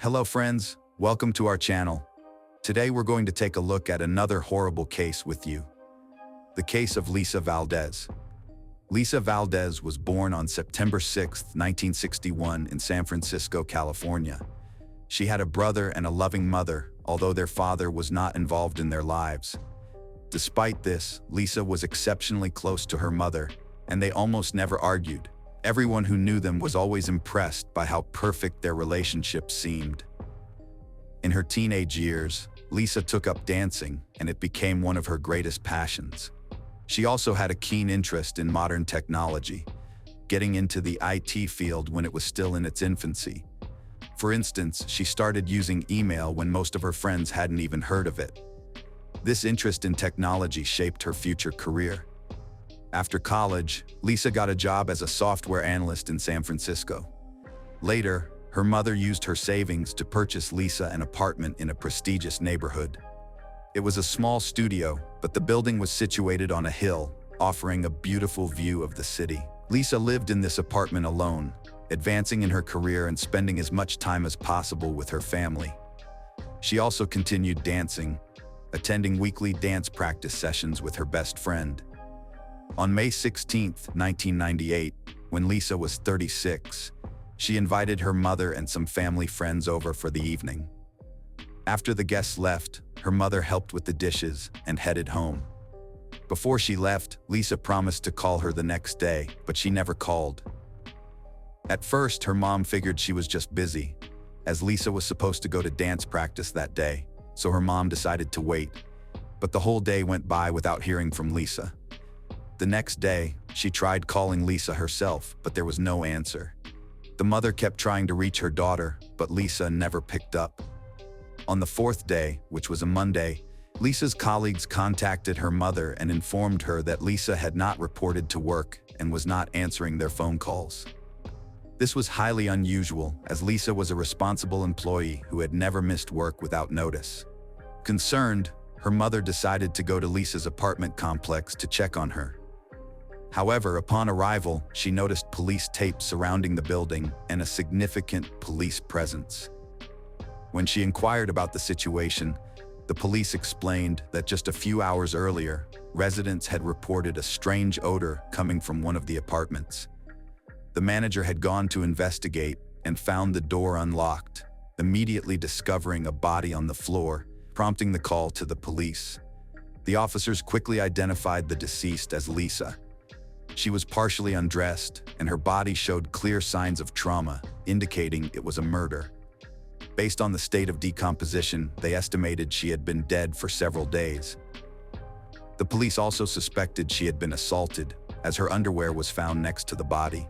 Hello friends, welcome to our channel. Today we're going to take a look at another horrible case with you. The case of Lisa Valdez. Lisa Valdez was born on September 6, 1961 in San Francisco, California. She had a brother and a loving mother, although their father was not involved in their lives. Despite this, Lisa was exceptionally close to her mother, and they almost never argued. Everyone who knew them was always impressed by how perfect their relationship seemed. In her teenage years, Lisa took up dancing, and it became one of her greatest passions. She also had a keen interest in modern technology, getting into the IT field when it was still in its infancy. For instance, she started using email when most of her friends hadn't even heard of it. This interest in technology shaped her future career. After college, Lisa got a job as a software analyst in San Francisco. Later, her mother used her savings to purchase Lisa an apartment in a prestigious neighborhood. It was a small studio, but the building was situated on a hill, offering a beautiful view of the city. Lisa lived in this apartment alone, advancing in her career and spending as much time as possible with her family. She also continued dancing, attending weekly dance practice sessions with her best friend. On May 16, 1998, when Lisa was 36, she invited her mother and some family friends over for the evening. After the guests left, her mother helped with the dishes and headed home. Before she left, Lisa promised to call her the next day, but she never called. At first, her mom figured she was just busy, as Lisa was supposed to go to dance practice that day, so her mom decided to wait. But the whole day went by without hearing from Lisa. The next day, she tried calling Lisa herself, but there was no answer. The mother kept trying to reach her daughter, but Lisa never picked up. On the fourth day, which was a Monday, Lisa's colleagues contacted her mother and informed her that Lisa had not reported to work and was not answering their phone calls. This was highly unusual, as Lisa was a responsible employee who had never missed work without notice. Concerned, her mother decided to go to Lisa's apartment complex to check on her. However, upon arrival, she noticed police tape surrounding the building and a significant police presence. When she inquired about the situation, the police explained that just a few hours earlier, residents had reported a strange odor coming from one of the apartments. The manager had gone to investigate and found the door unlocked, immediately discovering a body on the floor, prompting the call to the police. The officers quickly identified the deceased as Lisa. She was partially undressed, and her body showed clear signs of trauma, indicating it was a murder. Based on the state of decomposition, they estimated she had been dead for several days. The police also suspected she had been assaulted, as her underwear was found next to the body.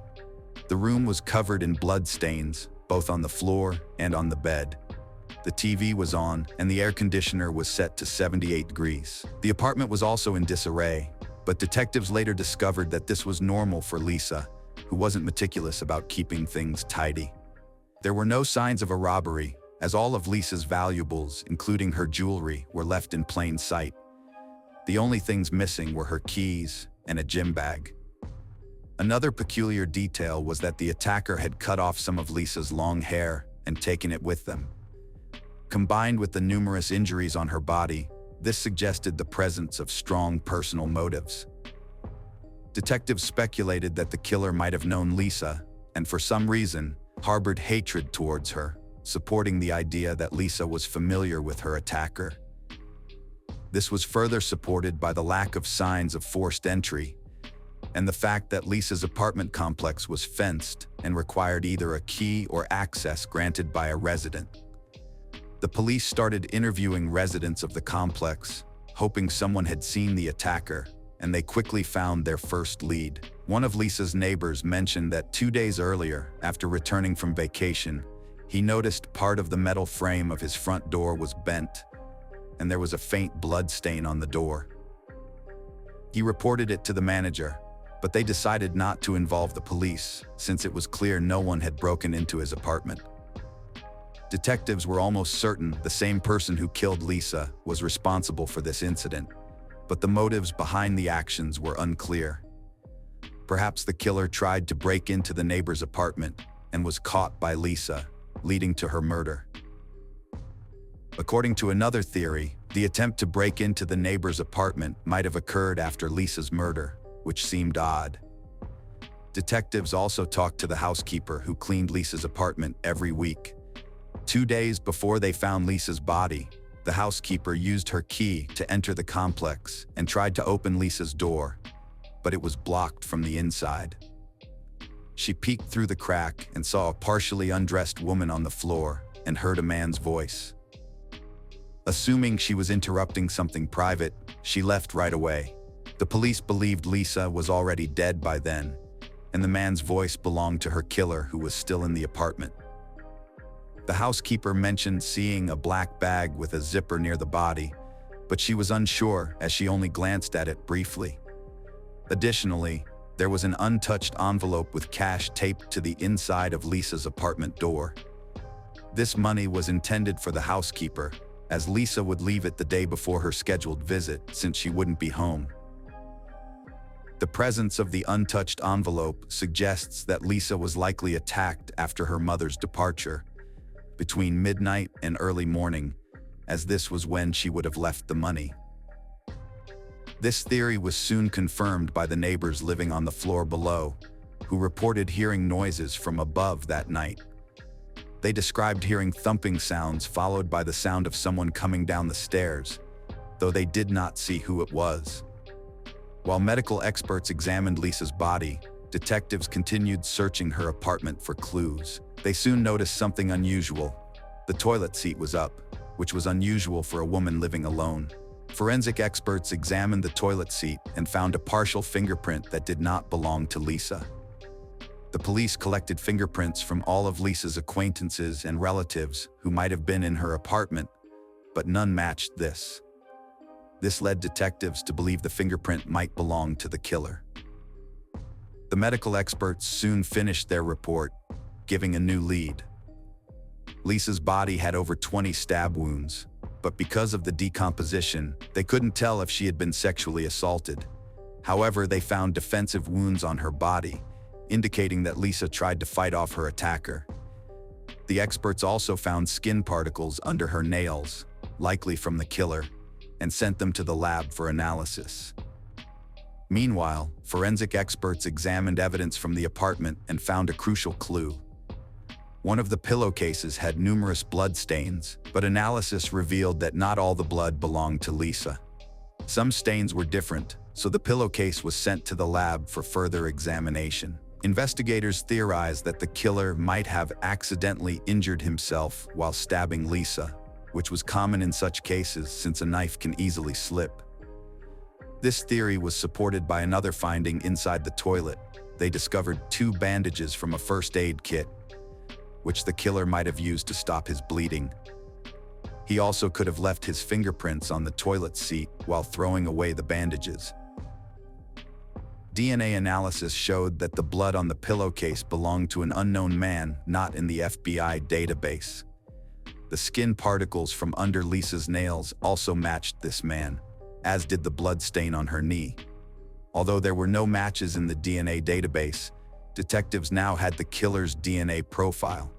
The room was covered in blood stains, both on the floor and on the bed. The TV was on, and the air conditioner was set to 78 degrees. The apartment was also in disarray, but detectives later discovered that this was normal for Lisa, who wasn't meticulous about keeping things tidy. There were no signs of a robbery, as all of Lisa's valuables, including her jewelry, were left in plain sight. The only things missing were her keys and a gym bag. Another peculiar detail was that the attacker had cut off some of Lisa's long hair and taken it with them. Combined with the numerous injuries on her body, this suggested the presence of strong personal motives. Detectives speculated that the killer might have known Lisa, and for some reason, harbored hatred towards her, supporting the idea that Lisa was familiar with her attacker. This was further supported by the lack of signs of forced entry, and the fact that Lisa's apartment complex was fenced and required either a key or access granted by a resident. The police started interviewing residents of the complex, hoping someone had seen the attacker, and they quickly found their first lead. One of Lisa's neighbors mentioned that 2 days earlier, after returning from vacation, he noticed part of the metal frame of his front door was bent, and there was a faint blood stain on the door. He reported it to the manager, but they decided not to involve the police, since it was clear no one had broken into his apartment. Detectives were almost certain the same person who killed Lisa was responsible for this incident, but the motives behind the actions were unclear. Perhaps the killer tried to break into the neighbor's apartment and was caught by Lisa, leading to her murder. According to another theory, the attempt to break into the neighbor's apartment might have occurred after Lisa's murder, which seemed odd. Detectives also talked to the housekeeper who cleaned Lisa's apartment every week. 2 days before they found Lisa's body, the housekeeper used her key to enter the complex and tried to open Lisa's door, but it was blocked from the inside. She peeked through the crack and saw a partially undressed woman on the floor and heard a man's voice. Assuming she was interrupting something private, she left right away. The police believed Lisa was already dead by then, and the man's voice belonged to her killer who was still in the apartment. The housekeeper mentioned seeing a black bag with a zipper near the body, but she was unsure as she only glanced at it briefly. Additionally, there was an untouched envelope with cash taped to the inside of Lisa's apartment door. This money was intended for the housekeeper, as Lisa would leave it the day before her scheduled visit since she wouldn't be home. The presence of the untouched envelope suggests that Lisa was likely attacked after her mother's departure, between midnight and early morning, as this was when she would have left the money. This theory was soon confirmed by the neighbors living on the floor below, who reported hearing noises from above that night. They described hearing thumping sounds followed by the sound of someone coming down the stairs, though they did not see who it was. While medical experts examined Lisa's body, detectives continued searching her apartment for clues. They soon noticed something unusual. The toilet seat was up, which was unusual for a woman living alone. Forensic experts examined the toilet seat and found a partial fingerprint that did not belong to Lisa. The police collected fingerprints from all of Lisa's acquaintances and relatives who might have been in her apartment, but none matched this. This led detectives to believe the fingerprint might belong to the killer. The medical experts soon finished their report, giving a new lead. Lisa's body had over 20 stab wounds, but because of the decomposition, they couldn't tell if she had been sexually assaulted. However, they found defensive wounds on her body, indicating that Lisa tried to fight off her attacker. The experts also found skin particles under her nails, likely from the killer, and sent them to the lab for analysis. Meanwhile, forensic experts examined evidence from the apartment and found a crucial clue. One of the pillowcases had numerous blood stains, but analysis revealed that not all the blood belonged to Lisa. Some stains were different, so the pillowcase was sent to the lab for further examination. Investigators theorized that the killer might have accidentally injured himself while stabbing Lisa, which was common in such cases since a knife can easily slip. This theory was supported by another finding inside the toilet. They discovered 2 bandages from a first aid kit, which the killer might have used to stop his bleeding. He also could have left his fingerprints on the toilet seat while throwing away the bandages. DNA analysis showed that the blood on the pillowcase belonged to an unknown man not in the FBI database. The skin particles from under Lisa's nails also matched this man, as did the blood stain on her knee. Although there were no matches in the DNA database, detectives now had the killer's DNA profile.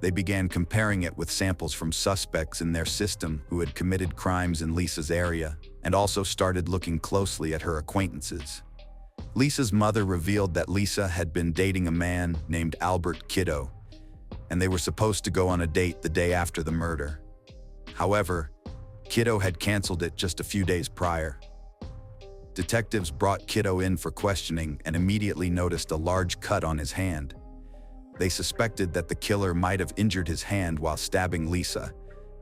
They began comparing it with samples from suspects in their system who had committed crimes in Lisa's area, and also started looking closely at her acquaintances. Lisa's mother revealed that Lisa had been dating a man named Albert Kiddo, and they were supposed to go on a date the day after the murder. However, Kiddo had canceled it just a few days prior. Detectives brought Kiddo in for questioning and immediately noticed a large cut on his hand. They suspected that the killer might have injured his hand while stabbing Lisa,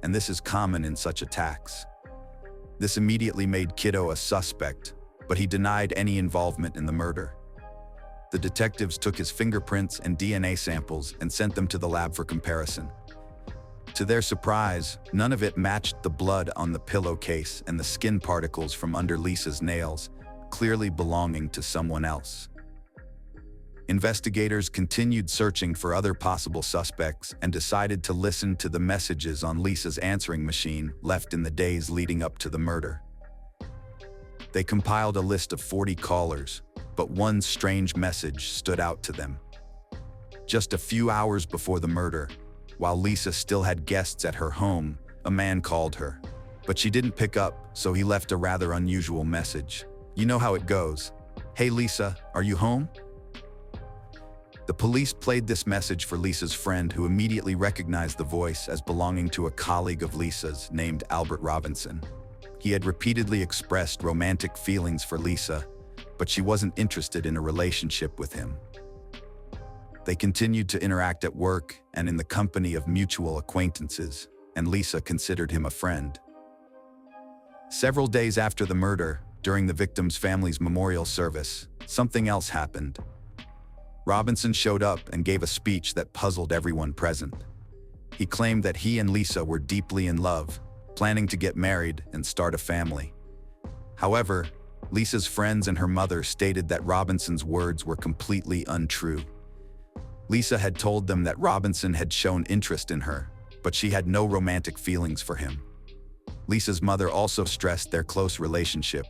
and this is common in such attacks. This immediately made Kiddo a suspect, but he denied any involvement in the murder. The detectives took his fingerprints and DNA samples and sent them to the lab for comparison. To their surprise, none of it matched the blood on the pillowcase and the skin particles from under Lisa's nails, clearly belonging to someone else. Investigators continued searching for other possible suspects and decided to listen to the messages on Lisa's answering machine left in the days leading up to the murder. They compiled a list of 40 callers, but one strange message stood out to them. Just a few hours before the murder, while Lisa still had guests at her home, a man called her, but she didn't pick up, so he left a rather unusual message. You know how it goes. Hey Lisa, are you home? The police played this message for Lisa's friend, who immediately recognized the voice as belonging to a colleague of Lisa's named Albert Robinson. He had repeatedly expressed romantic feelings for Lisa, but she wasn't interested in a relationship with him. They continued to interact at work and in the company of mutual acquaintances, and Lisa considered him a friend. Several days after the murder, during the victim's family's memorial service, something else happened. Robinson showed up and gave a speech that puzzled everyone present. He claimed that he and Lisa were deeply in love, planning to get married and start a family. However, Lisa's friends and her mother stated that Robinson's words were completely untrue. Lisa had told them that Robinson had shown interest in her, but she had no romantic feelings for him. Lisa's mother also stressed their close relationship,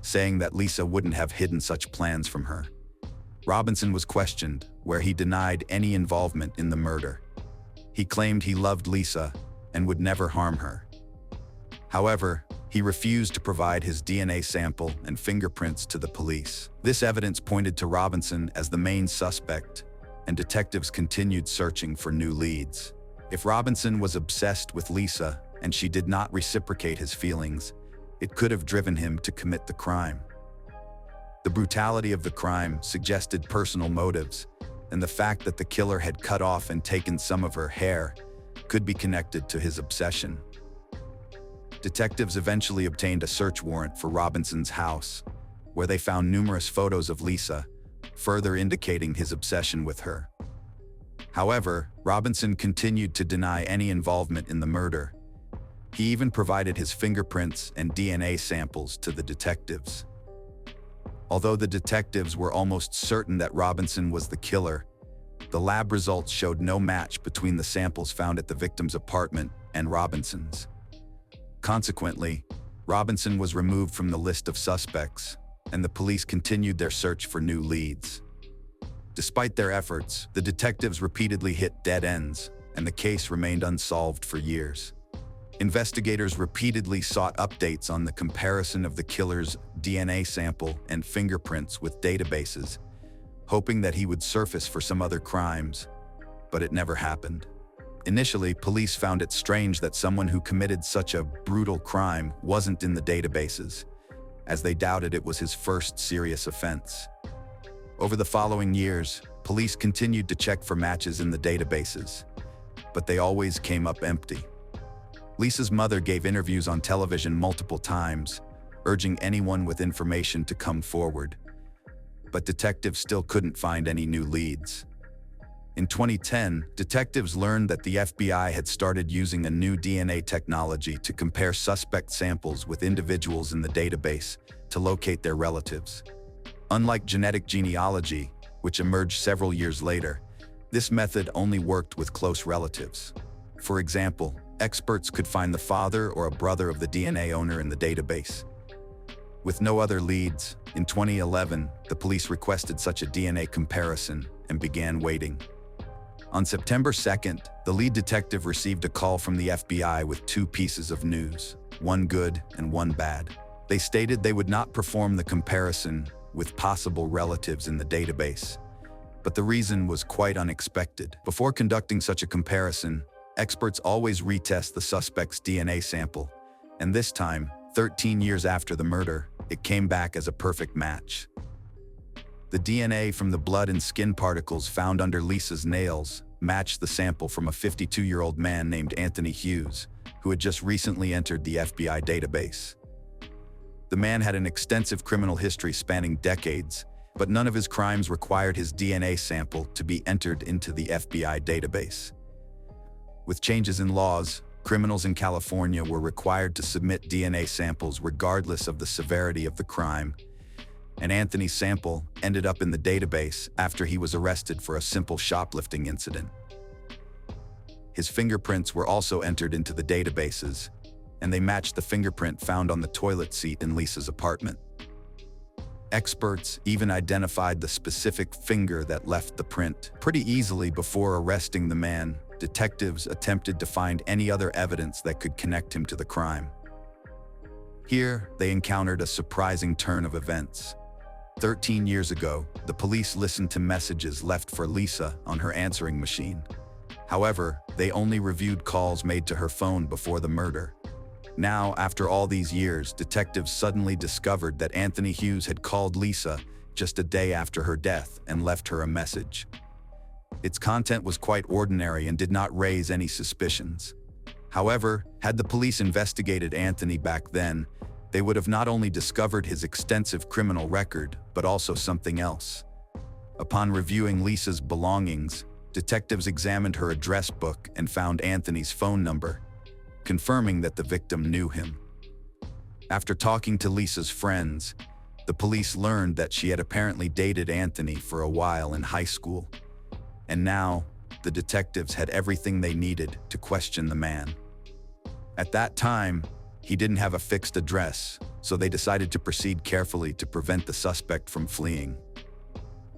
saying that Lisa wouldn't have hidden such plans from her. Robinson was questioned, where he denied any involvement in the murder. He claimed he loved Lisa and would never harm her. However, he refused to provide his DNA sample and fingerprints to the police. This evidence pointed to Robinson as the main suspect, and detectives continued searching for new leads. If Robinson was obsessed with Lisa and she did not reciprocate his feelings, it could have driven him to commit the crime. The brutality of the crime suggested personal motives, and the fact that the killer had cut off and taken some of her hair could be connected to his obsession. Detectives eventually obtained a search warrant for Robinson's house, where they found numerous photos of Lisa, further indicating his obsession with her. However, Robinson continued to deny any involvement in the murder. He even provided his fingerprints and DNA samples to the detectives. Although the detectives were almost certain that Robinson was the killer, the lab results showed no match between the samples found at the victim's apartment and Robinson's. Consequently, Robinson was removed from the list of suspects, and the police continued their search for new leads. Despite their efforts, the detectives repeatedly hit dead ends, and the case remained unsolved for years. Investigators repeatedly sought updates on the comparison of the killer's DNA sample and fingerprints with databases, hoping that he would surface for some other crimes, but it never happened. Initially, police found it strange that someone who committed such a brutal crime wasn't in the databases, as they doubted it was his first serious offense. Over the following years, police continued to check for matches in the databases, but they always came up empty. Lisa's mother gave interviews on television multiple times, urging anyone with information to come forward, but detectives still couldn't find any new leads. In 2010, detectives learned that the FBI had started using a new DNA technology to compare suspect samples with individuals in the database to locate their relatives. Unlike genetic genealogy, which emerged several years later, this method only worked with close relatives. For example, experts could find the father or a brother of the DNA owner in the database. With no other leads, in 2011, the police requested such a DNA comparison and began waiting. On September 2nd, the lead detective received a call from the FBI with two pieces of news, one good and one bad. They stated they would not perform the comparison with possible relatives in the database, but the reason was quite unexpected. Before conducting such a comparison, experts always retest the suspect's DNA sample, and this time, 13 years after the murder, it came back as a perfect match. The DNA from the blood and skin particles found under Lisa's nails matched the sample from a 52-year-old man named Anthony Hughes, who had just recently entered the FBI database. The man had an extensive criminal history spanning decades, but none of his crimes required his DNA sample to be entered into the FBI database. With changes in laws, criminals in California were required to submit DNA samples regardless of the severity of the crime, and Anthony's sample ended up in the database after he was arrested for a simple shoplifting incident. His fingerprints were also entered into the databases, and they matched the fingerprint found on the toilet seat in Lisa's apartment. Experts even identified the specific finger that left the print. Pretty easily before arresting the man, detectives attempted to find any other evidence that could connect him to the crime. Here, they encountered a surprising turn of events. 13 years ago, the police listened to messages left for Lisa on her answering machine. However, they only reviewed calls made to her phone before the murder. Now, after all these years, detectives suddenly discovered that Anthony Hughes had called Lisa just a day after her death and left her a message. Its content was quite ordinary and did not raise any suspicions. However, had the police investigated Anthony back then, they would have not only discovered his extensive criminal record, but also something else. Upon reviewing Lisa's belongings, detectives examined her address book and found Anthony's phone number, confirming that the victim knew him. After talking to Lisa's friends, the police learned that she had apparently dated Anthony for a while in high school. And now, the detectives had everything they needed to question the man. At that time, he didn't have a fixed address, so they decided to proceed carefully to prevent the suspect from fleeing.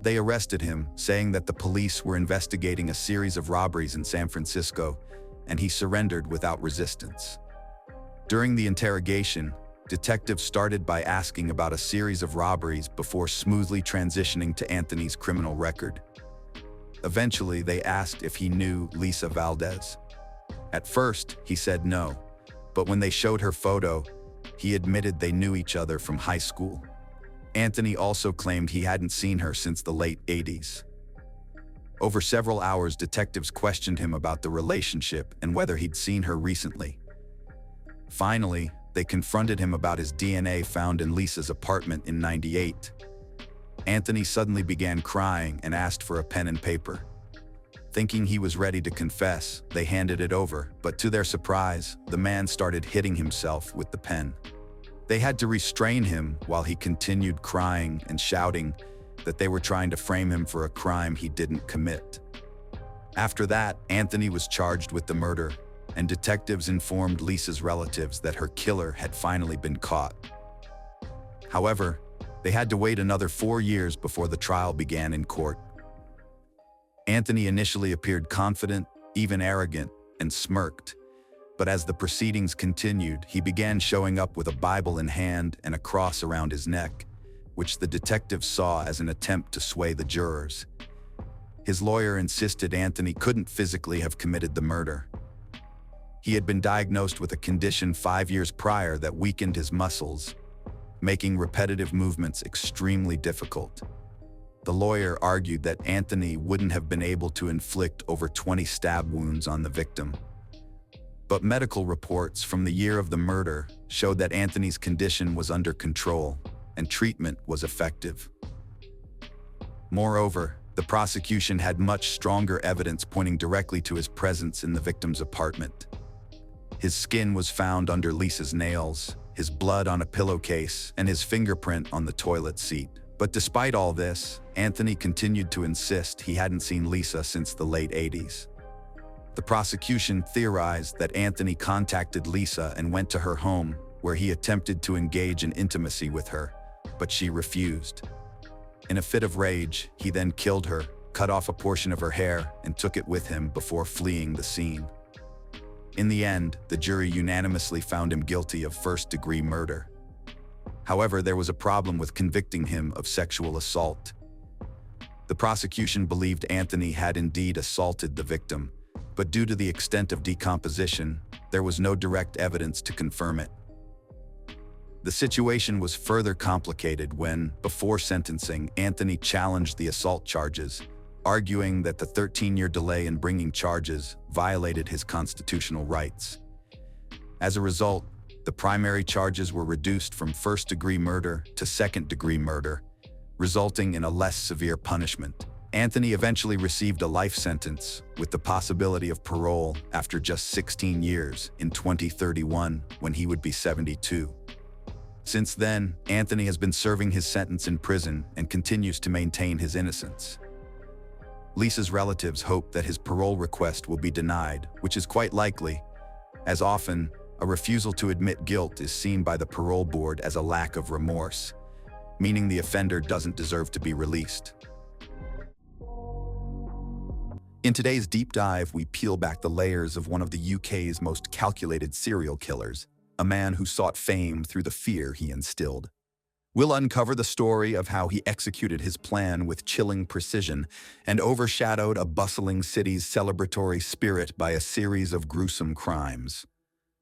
They arrested him, saying that the police were investigating a series of robberies in San Francisco, and he surrendered without resistance. During the interrogation, detectives started by asking about a series of robberies before smoothly transitioning to Anthony's criminal record. Eventually, they asked if he knew Lisa Valdez. At first, he said no, but when they showed her photo, he admitted they knew each other from high school. Anthony also claimed he hadn't seen her since the late 80s. Over several hours, detectives questioned him about the relationship and whether he'd seen her recently. Finally, they confronted him about his DNA found in Lisa's apartment in '98. Anthony suddenly began crying and asked for a pen and paper. Thinking he was ready to confess, they handed it over, but to their surprise, the man started hitting himself with the pen. They had to restrain him while he continued crying and shouting that they were trying to frame him for a crime he didn't commit. After that, Anthony was charged with the murder, and detectives informed Lisa's relatives that her killer had finally been caught. However, they had to wait another 4 years before the trial began in court. Anthony initially appeared confident, even arrogant, and smirked. But as the proceedings continued, he began showing up with a Bible in hand and a cross around his neck, which the detectives saw as an attempt to sway the jurors. His lawyer insisted Anthony couldn't physically have committed the murder. He had been diagnosed with a condition 5 years prior that weakened his muscles, making repetitive movements extremely difficult. The lawyer argued that Anthony wouldn't have been able to inflict over 20 stab wounds on the victim. But medical reports from the year of the murder showed that Anthony's condition was under control and treatment was effective. Moreover, the prosecution had much stronger evidence pointing directly to his presence in the victim's apartment. His skin was found under Lisa's nails, his blood on a pillowcase, and his fingerprint on the toilet seat. But despite all this, Anthony continued to insist he hadn't seen Lisa since the late 80s. The prosecution theorized that Anthony contacted Lisa and went to her home, where he attempted to engage in intimacy with her, but she refused. In a fit of rage, he then killed her, cut off a portion of her hair, and took it with him before fleeing the scene. In the end, the jury unanimously found him guilty of first-degree murder. However, there was a problem with convicting him of sexual assault. The prosecution believed Anthony had indeed assaulted the victim, but due to the extent of decomposition, there was no direct evidence to confirm it. The situation was further complicated when, before sentencing, Anthony challenged the assault charges, arguing that the 13-year delay in bringing charges violated his constitutional rights. As a result, the primary charges were reduced from first-degree murder to second-degree murder, resulting in a less severe punishment. Anthony eventually received a life sentence, with the possibility of parole after just 16 years in 2031, when he would be 72. Since then, Anthony has been serving his sentence in prison and continues to maintain his innocence. Lisa's relatives hope that his parole request will be denied, which is quite likely. As often, a refusal to admit guilt is seen by the parole board as a lack of remorse. meaning the offender doesn't deserve to be released. In today's deep dive, we peel back the layers of one of the UK's most calculated serial killers, a man who sought fame through the fear he instilled. We'll uncover the story of how he executed his plan with chilling precision and overshadowed a bustling city's celebratory spirit by a series of gruesome crimes.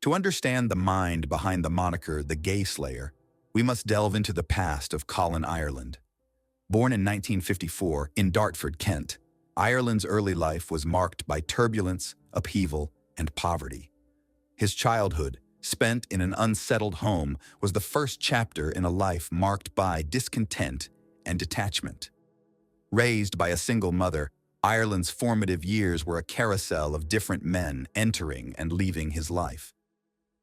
To understand the mind behind the moniker the Gay Slayer, we must delve into the past of Colin Ireland. Born in 1954 in Dartford, Kent, Ireland's early life was marked by turbulence, upheaval, and poverty. His childhood, spent in an unsettled home, was the first chapter in a life marked by discontent and detachment. Raised by a single mother, Ireland's formative years were a carousel of different men entering and leaving his life.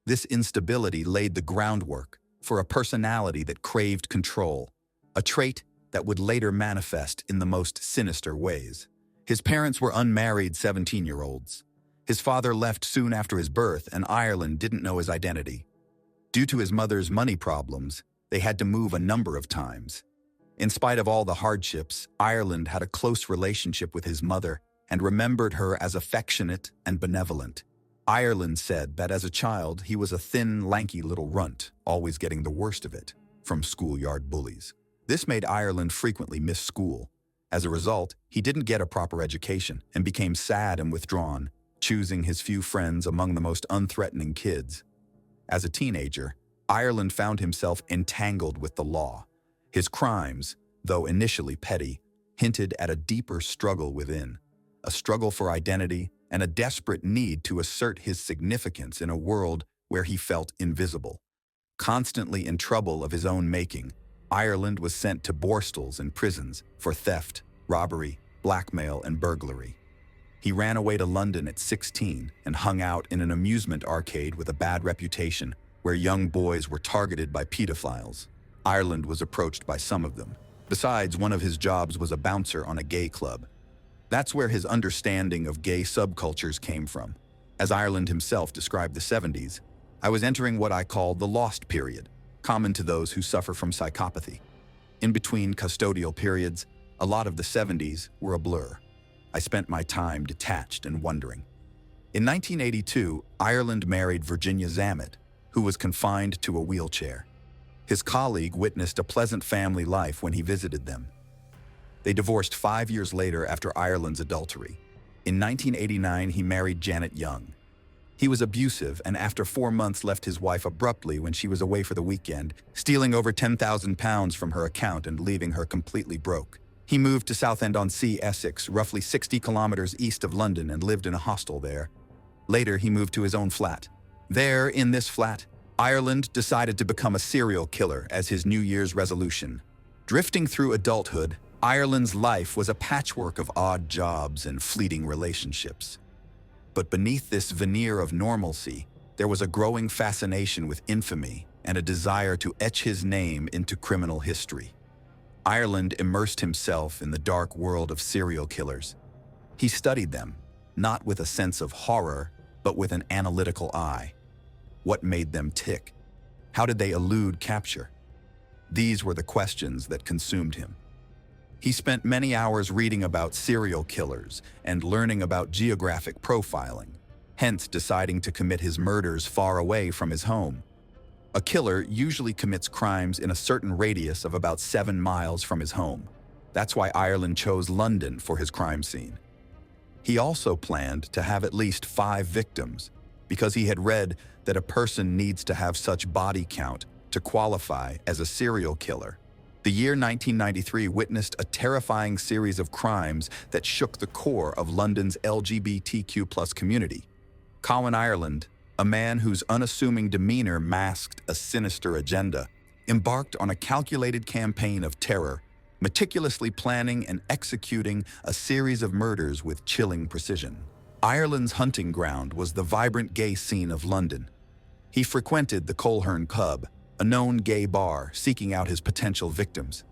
This instability laid the groundwork for a personality that craved control, a trait that would later manifest in the most sinister ways. His parents were unmarried 17-year-olds. His father left soon after his birth, and Ireland didn't know his identity. Due to his mother's money problems, they had to move a number of times. In spite of all the hardships, Ireland had a close relationship with his mother and remembered her as affectionate and benevolent. Ireland said that as a child, he was a thin, lanky little runt, always getting the worst of it from schoolyard bullies. This made Ireland frequently miss school. As a result, he didn't get a proper education and became sad and withdrawn, choosing his few friends among the most unthreatening kids. As a teenager, Ireland found himself entangled with the law. His crimes, though initially petty, hinted at a deeper struggle within, a struggle for identity and a desperate need to assert his significance in a world where he felt invisible. Constantly in trouble of his own making, Ireland was sent to borstalls and prisons for theft, robbery, blackmail, and burglary. He ran away to London at 16 and hung out in an amusement arcade with a bad reputation where young boys were targeted by pedophiles. Ireland was approached by some of them. Besides, one of his jobs was a bouncer on a gay club. That's where his understanding of gay subcultures came from. As Ireland himself described the 70s, I was entering what I call the lost period, common to those who suffer from psychopathy. In between custodial periods, a lot of the 70s were a blur. I spent my time detached and wondering. In 1982, Ireland married Virginia Zammit, who was confined to a wheelchair. His colleague witnessed a pleasant family life when he visited them. They divorced 5 years later after Ireland's adultery. In 1989, he married Janet Young. He was abusive and after 4 months left his wife abruptly when she was away for the weekend, stealing over £10,000 from her account and leaving her completely broke. He moved to Southend-on-Sea, Essex, roughly 60 kilometers east of London, and lived in a hostel there. Later, he moved to his own flat. There, in this flat, Ireland decided to become a serial killer as his New Year's resolution. Drifting through adulthood, Ireland's life was a patchwork of odd jobs and fleeting relationships. But beneath this veneer of normalcy, there was a growing fascination with infamy and a desire to etch his name into criminal history. Ireland immersed himself in the dark world of serial killers. He studied them, not with a sense of horror, but with an analytical eye. What made them tick? How did they elude capture? These were the questions that consumed him. He spent many hours reading about serial killers and learning about geographic profiling, hence deciding to commit his murders far away from his home. A killer usually commits crimes in a certain radius of about 7 miles from his home. That's why Ireland chose London for his crime scene. He also planned to have at least 5 victims, because he had read that a person needs to have such body count to qualify as a serial killer. The year 1993 witnessed a terrifying series of crimes that shook the core of London's LGBTQ+ community. Colin Ireland, a man whose unassuming demeanor masked a sinister agenda, embarked on a calculated campaign of terror, meticulously planning and executing a series of murders with chilling precision. Ireland's hunting ground was the vibrant gay scene of London. He frequented the Coleherne Club, a known gay bar, seeking out his potential victims.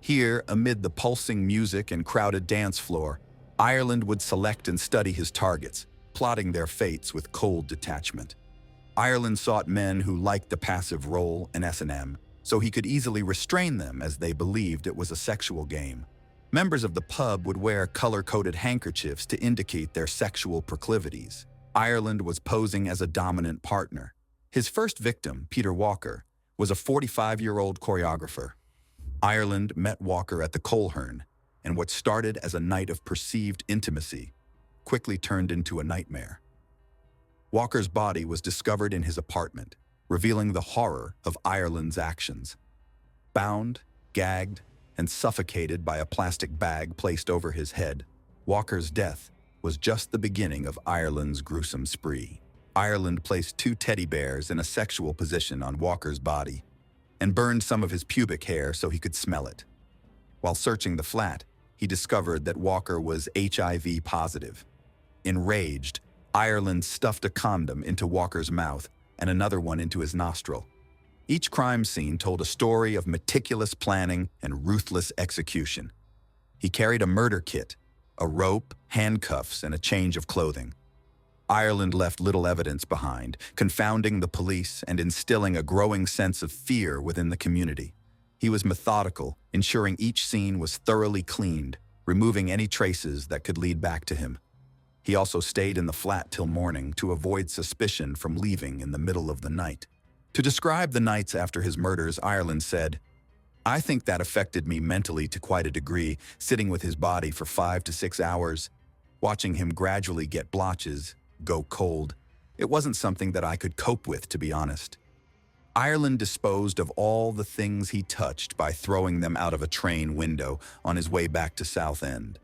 Here, amid the pulsing music and crowded dance floor, Ireland would select and study his targets, plotting their fates with cold detachment. Ireland sought men who liked the passive role and S&M, so he could easily restrain them as they believed it was a sexual game. Members of the pub would wear color-coded handkerchiefs to indicate their sexual proclivities. Ireland was posing as a dominant partner. His first victim, Peter Walker, was a 45-year-old choreographer. Ireland met Walker at the Coleherne, and what started as a night of perceived intimacy quickly turned into a nightmare. Walker's body was discovered in his apartment, revealing the horror of Ireland's actions. Bound, gagged, and suffocated by a plastic bag placed over his head, Walker's death was just the beginning of Ireland's gruesome spree. Ireland placed 2 teddy bears in a sexual position on Walker's body and burned some of his pubic hair so he could smell it. While searching the flat, he discovered that Walker was HIV positive. Enraged, Ireland stuffed a condom into Walker's mouth and another one into his nostril. Each crime scene told a story of meticulous planning and ruthless execution. He carried a murder kit, a rope, handcuffs, and a change of clothing. Ireland left little evidence behind, confounding the police and instilling a growing sense of fear within the community. He was methodical, ensuring each scene was thoroughly cleaned, removing any traces that could lead back to him. He also stayed in the flat till morning to avoid suspicion from leaving in the middle of the night. To describe the nights after his murders, Ireland said, "I think that affected me mentally to quite a degree, sitting with his body for 5 to 6 hours, watching him gradually get blotches, go cold. It wasn't something that I could cope with, to be honest." Ireland disposed of all the things he touched by throwing them out of a train window on his way back to Southend.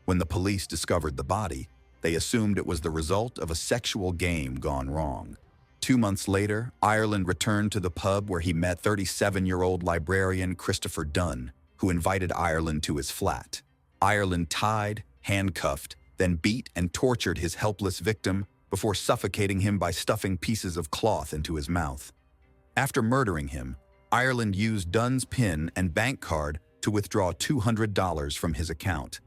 When the police discovered the body, they assumed it was the result of a sexual game gone wrong. 2 months later, Ireland returned to the pub where he met 37-year-old librarian Christopher Dunn, who invited Ireland to his flat. Ireland tied, handcuffed, then beat and tortured his helpless victim before suffocating him by stuffing pieces of cloth into his mouth. After murdering him, Ireland used Dunn's PIN and bank card to withdraw $200 from his account.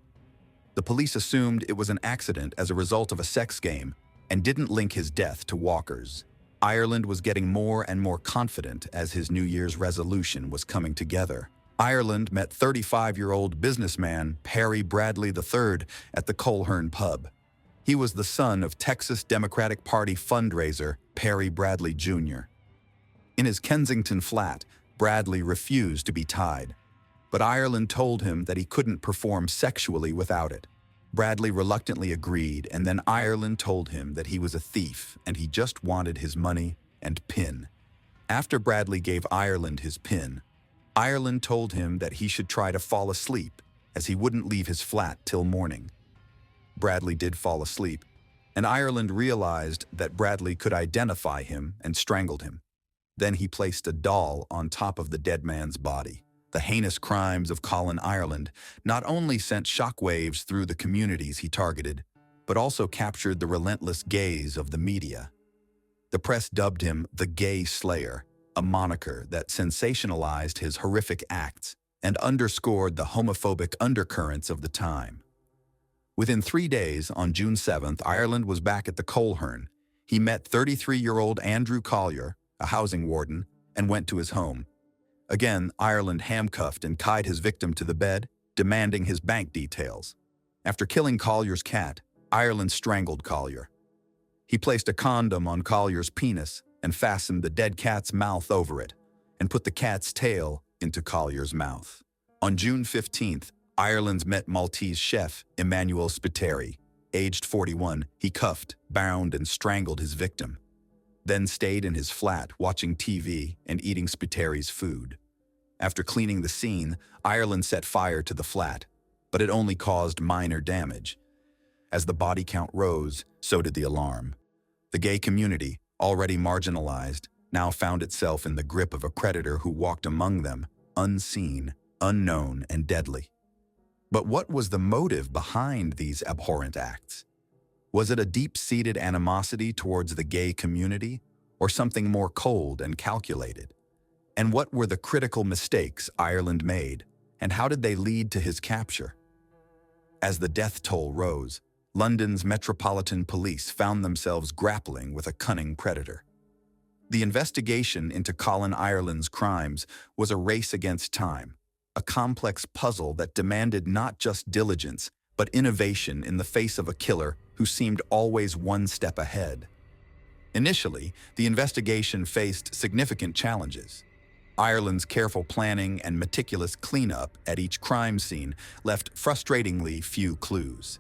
The police assumed it was an accident as a result of a sex game and didn't link his death to Walker's. Ireland was getting more and more confident as his New Year's resolution was coming together. Ireland met 35-year-old businessman Perry Bradley III at the Coleherne pub. He was the son of Texas Democratic Party fundraiser Perry Bradley Jr. In his Kensington flat, Bradley refused to be tied, but Ireland told him that he couldn't perform sexually without it. Bradley reluctantly agreed, and then Ireland told him that he was a thief and he just wanted his money and PIN. After Bradley gave Ireland his PIN, Ireland told him that he should try to fall asleep as he wouldn't leave his flat till morning. Bradley did fall asleep, and Ireland realized that Bradley could identify him and strangled him. Then he placed a doll on top of the dead man's body. The heinous crimes of Colin Ireland not only sent shockwaves through the communities he targeted, but also captured the relentless gaze of the media. The press dubbed him the Gay Slayer, a moniker that sensationalized his horrific acts and underscored the homophobic undercurrents of the time. Within 3 days, on June 7th, Ireland was back at the Coleherne. He met 33-year-old Andrew Collier, a housing warden, and went to his home. Again, Ireland handcuffed and tied his victim to the bed, demanding his bank details. After killing Collier's cat, Ireland strangled Collier. He placed a condom on Collier's penis and fastened the dead cat's mouth over it, and put the cat's tail into Collier's mouth. On June 15th, Ireland met Maltese chef Emmanuel Spiteri. Aged 41, he cuffed, bound, and strangled his victim, then stayed in his flat watching TV and eating Spiteri's food. After cleaning the scene, Ireland set fire to the flat, but it only caused minor damage. As the body count rose, so did the alarm. The gay community, already marginalized, now found itself in the grip of a predator who walked among them, unseen, unknown, and deadly. But what was the motive behind these abhorrent acts? Was it a deep-seated animosity towards the gay community, or something more cold and calculated? And what were the critical mistakes Ireland made, and how did they lead to his capture? As the death toll rose, London's Metropolitan Police found themselves grappling with a cunning predator. The investigation into Colin Ireland's crimes was a race against time, a complex puzzle that demanded not just diligence, but innovation in the face of a killer who seemed always one step ahead. Initially, the investigation faced significant challenges. Ireland's careful planning and meticulous cleanup at each crime scene left frustratingly few clues.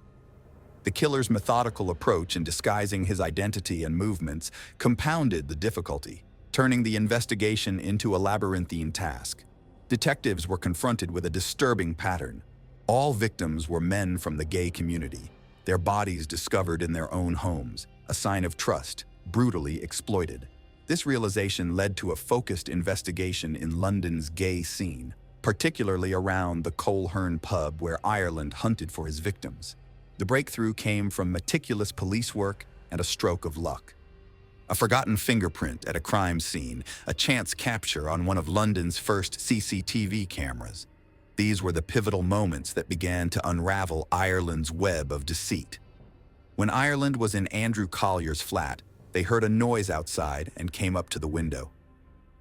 The killer's methodical approach in disguising his identity and movements compounded the difficulty, turning the investigation into a labyrinthine task. Detectives were confronted with a disturbing pattern. All victims were men from the gay community, their bodies discovered in their own homes, a sign of trust, brutally exploited. This realization led to a focused investigation in London's gay scene, particularly around the Coleherne pub where Ireland hunted for his victims. The breakthrough came from meticulous police work and a stroke of luck. A forgotten fingerprint at a crime scene, a chance capture on one of London's first CCTV cameras. These were the pivotal moments that began to unravel Ireland's web of deceit. When Ireland was in Andrew Collier's flat, they heard a noise outside and came up to the window.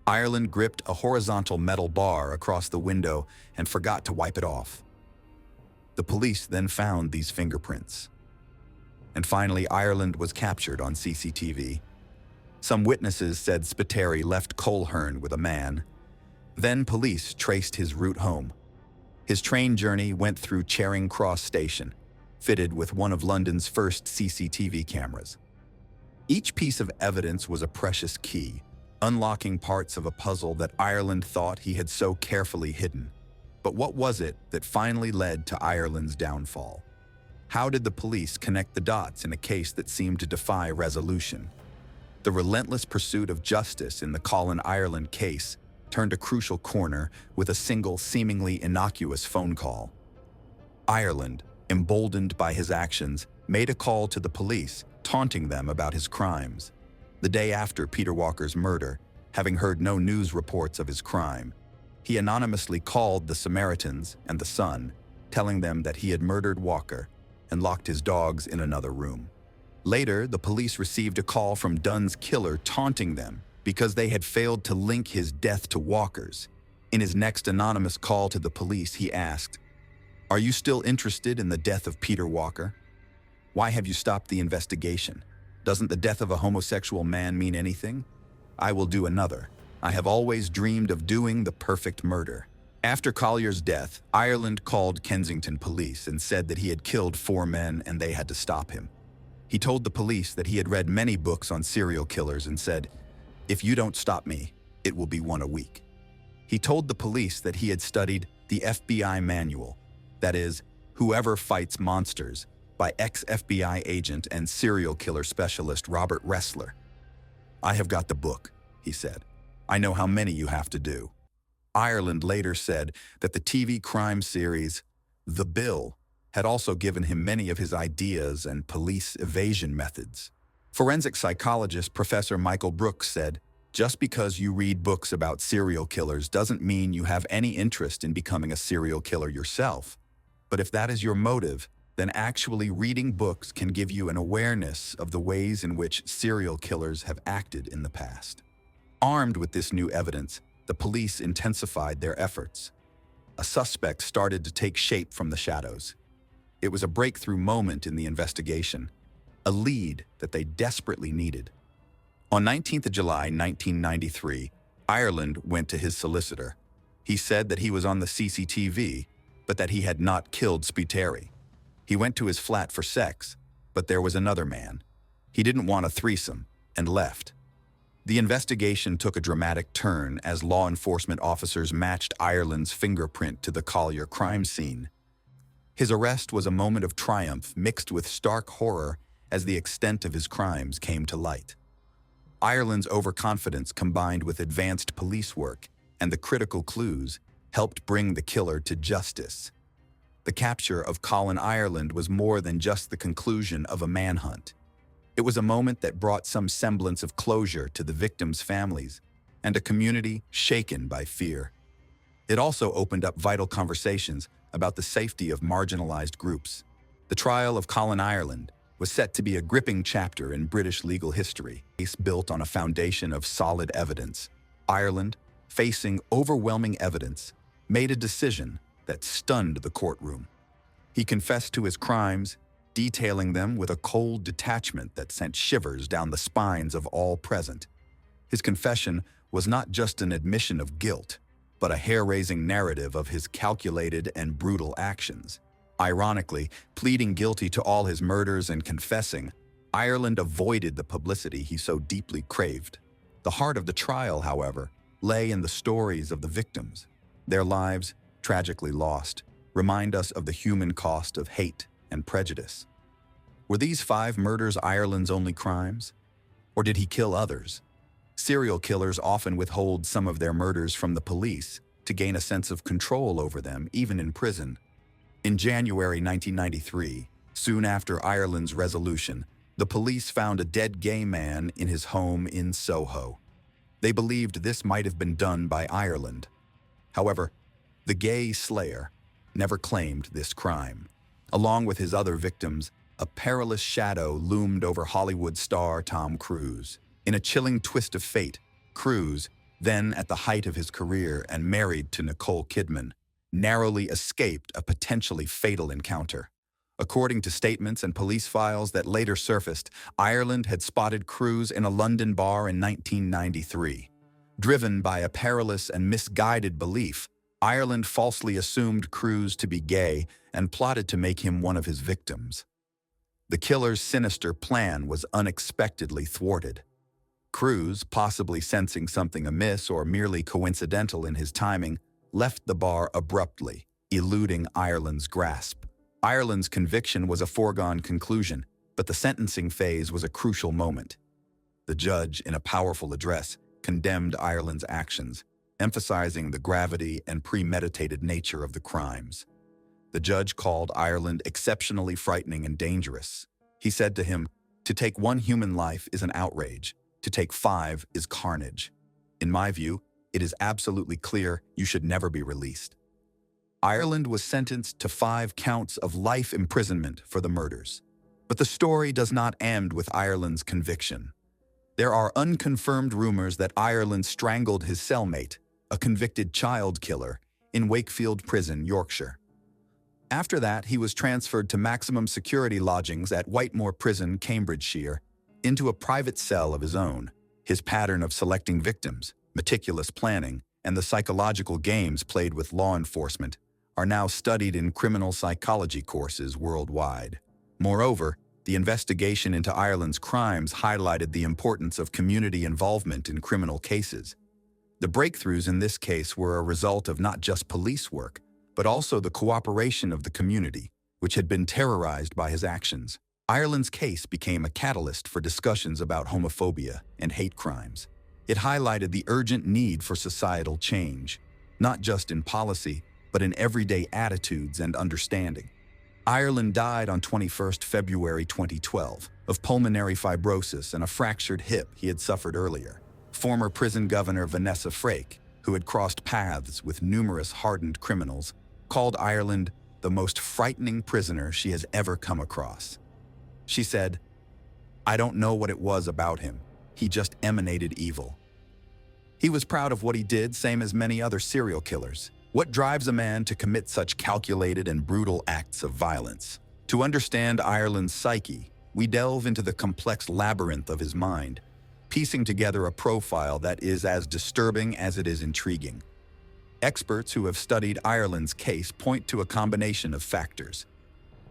Ireland gripped a horizontal metal bar across the window and forgot to wipe it off. The police then found these fingerprints. And finally, Ireland was captured on CCTV. Some witnesses said Spiteri left Coleherne with a man. Then police traced his route home. His train journey went through Charing Cross Station, fitted with one of London's first CCTV cameras. Each piece of evidence was a precious key, unlocking parts of a puzzle that Ireland thought he had so carefully hidden. But what was it that finally led to Ireland's downfall? How did the police connect the dots in a case that seemed to defy resolution? The relentless pursuit of justice in the Colin Ireland case turned a crucial corner with a single, seemingly innocuous phone call. Ireland, emboldened by his actions, made a call to the police, taunting them about his crimes. The day after Peter Walker's murder, having heard no news reports of his crime, he anonymously called the Samaritans and the Sun, telling them that he had murdered Walker and locked his dogs in another room. Later, the police received a call from Dunn's killer taunting them because they had failed to link his death to Walker's. In his next anonymous call to the police, he asked, "Are you still interested in the death of Peter Walker? Why have you stopped the investigation? Doesn't the death of a homosexual man mean anything? I will do another. I have always dreamed of doing the perfect murder." After Collier's death, Ireland called Kensington police and said that he had killed 4 men and they had to stop him. He told the police that he had read many books on serial killers and said, "If you don't stop me, it will be one a week." He told the police that he had studied the FBI manual, that is, Whoever Fights Monsters, by ex-FBI agent and serial killer specialist Robert Ressler. "I have got the book," he said. "I know how many you have to do." Ireland later said that the TV crime series, The Bill, had also given him many of his ideas and police evasion methods. Forensic psychologist Professor Michael Brooks said, "Just because you read books about serial killers doesn't mean you have any interest in becoming a serial killer yourself. But if that is your motive, then actually reading books can give you an awareness of the ways in which serial killers have acted in the past." Armed with this new evidence, the police intensified their efforts. A suspect started to take shape from the shadows. It was a breakthrough moment in the investigation, a lead that they desperately needed. On 19th of July, 1993, Ireland went to his solicitor. He said that he was on the CCTV, but that he had not killed Spiteri. He went to his flat for sex, but there was another man. He didn't want a threesome and left. The investigation took a dramatic turn as law enforcement officers matched Ireland's fingerprint to the Collier crime scene. His arrest was a moment of triumph mixed with stark horror as the extent of his crimes came to light. Ireland's overconfidence combined with advanced police work and the critical clues helped bring the killer to justice. The capture of Colin Ireland was more than just the conclusion of a manhunt. It was a moment that brought some semblance of closure to the victims' families and a community shaken by fear. It also opened up vital conversations about the safety of marginalized groups. The trial of Colin Ireland, was set to be a gripping chapter in British legal history, a case built on a foundation of solid evidence. Ireland, facing overwhelming evidence, made a decision that stunned the courtroom. He confessed to his crimes, detailing them with a cold detachment that sent shivers down the spines of all present. His confession was not just an admission of guilt, but a hair-raising narrative of his calculated and brutal actions. Ironically, pleading guilty to all his murders and confessing, Ireland avoided the publicity he so deeply craved. The heart of the trial, however, lay in the stories of the victims. Their lives, tragically lost, remind us of the human cost of hate and prejudice. Were these 5 murders Ireland's only crimes? Or did he kill others? Serial killers often withhold some of their murders from the police to gain a sense of control over them, even in prison. In January 1993, soon after Ireland's resolution, the police found a dead gay man in his home in Soho. They believed this might have been done by Ireland. However, the gay slayer never claimed this crime. Along with his other victims, a perilous shadow loomed over Hollywood star Tom Cruise. In a chilling twist of fate, Cruise, then at the height of his career and married to Nicole Kidman, narrowly escaped a potentially fatal encounter. According to statements and police files that later surfaced, Ireland had spotted Cruise in a London bar in 1993. Driven by a perilous and misguided belief, Ireland falsely assumed Cruise to be gay and plotted to make him one of his victims. The killer's sinister plan was unexpectedly thwarted. Cruise, possibly sensing something amiss or merely coincidental in his timing, left the bar abruptly, eluding Ireland's grasp. Ireland's conviction was a foregone conclusion, but the sentencing phase was a crucial moment. The judge, in a powerful address, condemned Ireland's actions, emphasizing the gravity and premeditated nature of the crimes. The judge called Ireland exceptionally frightening and dangerous. He said to him, "To take one human life is an outrage. To take 5 is carnage. In my view, it is absolutely clear you should never be released." Ireland was sentenced to 5 counts of life imprisonment for the murders. But the story does not end with Ireland's conviction. There are unconfirmed rumors that Ireland strangled his cellmate, a convicted child killer, in Wakefield Prison, Yorkshire. After that, he was transferred to maximum security lodgings at Whitemoor Prison, Cambridgeshire, into a private cell of his own. His pattern of selecting victims, meticulous planning, and the psychological games played with law enforcement are now studied in criminal psychology courses worldwide. Moreover, the investigation into Ireland's crimes highlighted the importance of community involvement in criminal cases. The breakthroughs in this case were a result of not just police work, but also the cooperation of the community, which had been terrorized by his actions. Ireland's case became a catalyst for discussions about homophobia and hate crimes. It highlighted the urgent need for societal change, not just in policy, but in everyday attitudes and understanding. Ireland died on 21 February 2012 of pulmonary fibrosis and a fractured hip he had suffered earlier. Former prison governor Vanessa Frake, who had crossed paths with numerous hardened criminals, called Ireland the most frightening prisoner she has ever come across. She said, "I don't know what it was about him. He just emanated evil." He was proud of what he did, same as many other serial killers. What drives a man to commit such calculated and brutal acts of violence? To understand Ireland's psyche, we delve into the complex labyrinth of his mind, piecing together a profile that is as disturbing as it is intriguing. Experts who have studied Ireland's case point to a combination of factors.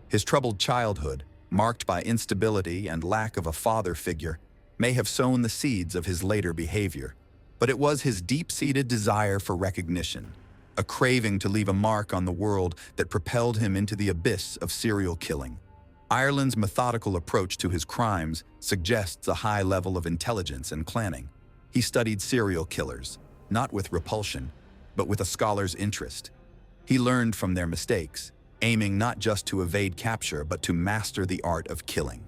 His troubled childhood, marked by instability and lack of a father figure, may have sown the seeds of his later behavior. But it was his deep-seated desire for recognition, a craving to leave a mark on the world, that propelled him into the abyss of serial killing. Ireland's methodical approach to his crimes suggests a high level of intelligence and planning. He studied serial killers, not with repulsion, but with a scholar's interest. He learned from their mistakes, aiming not just to evade capture, but to master the art of killing.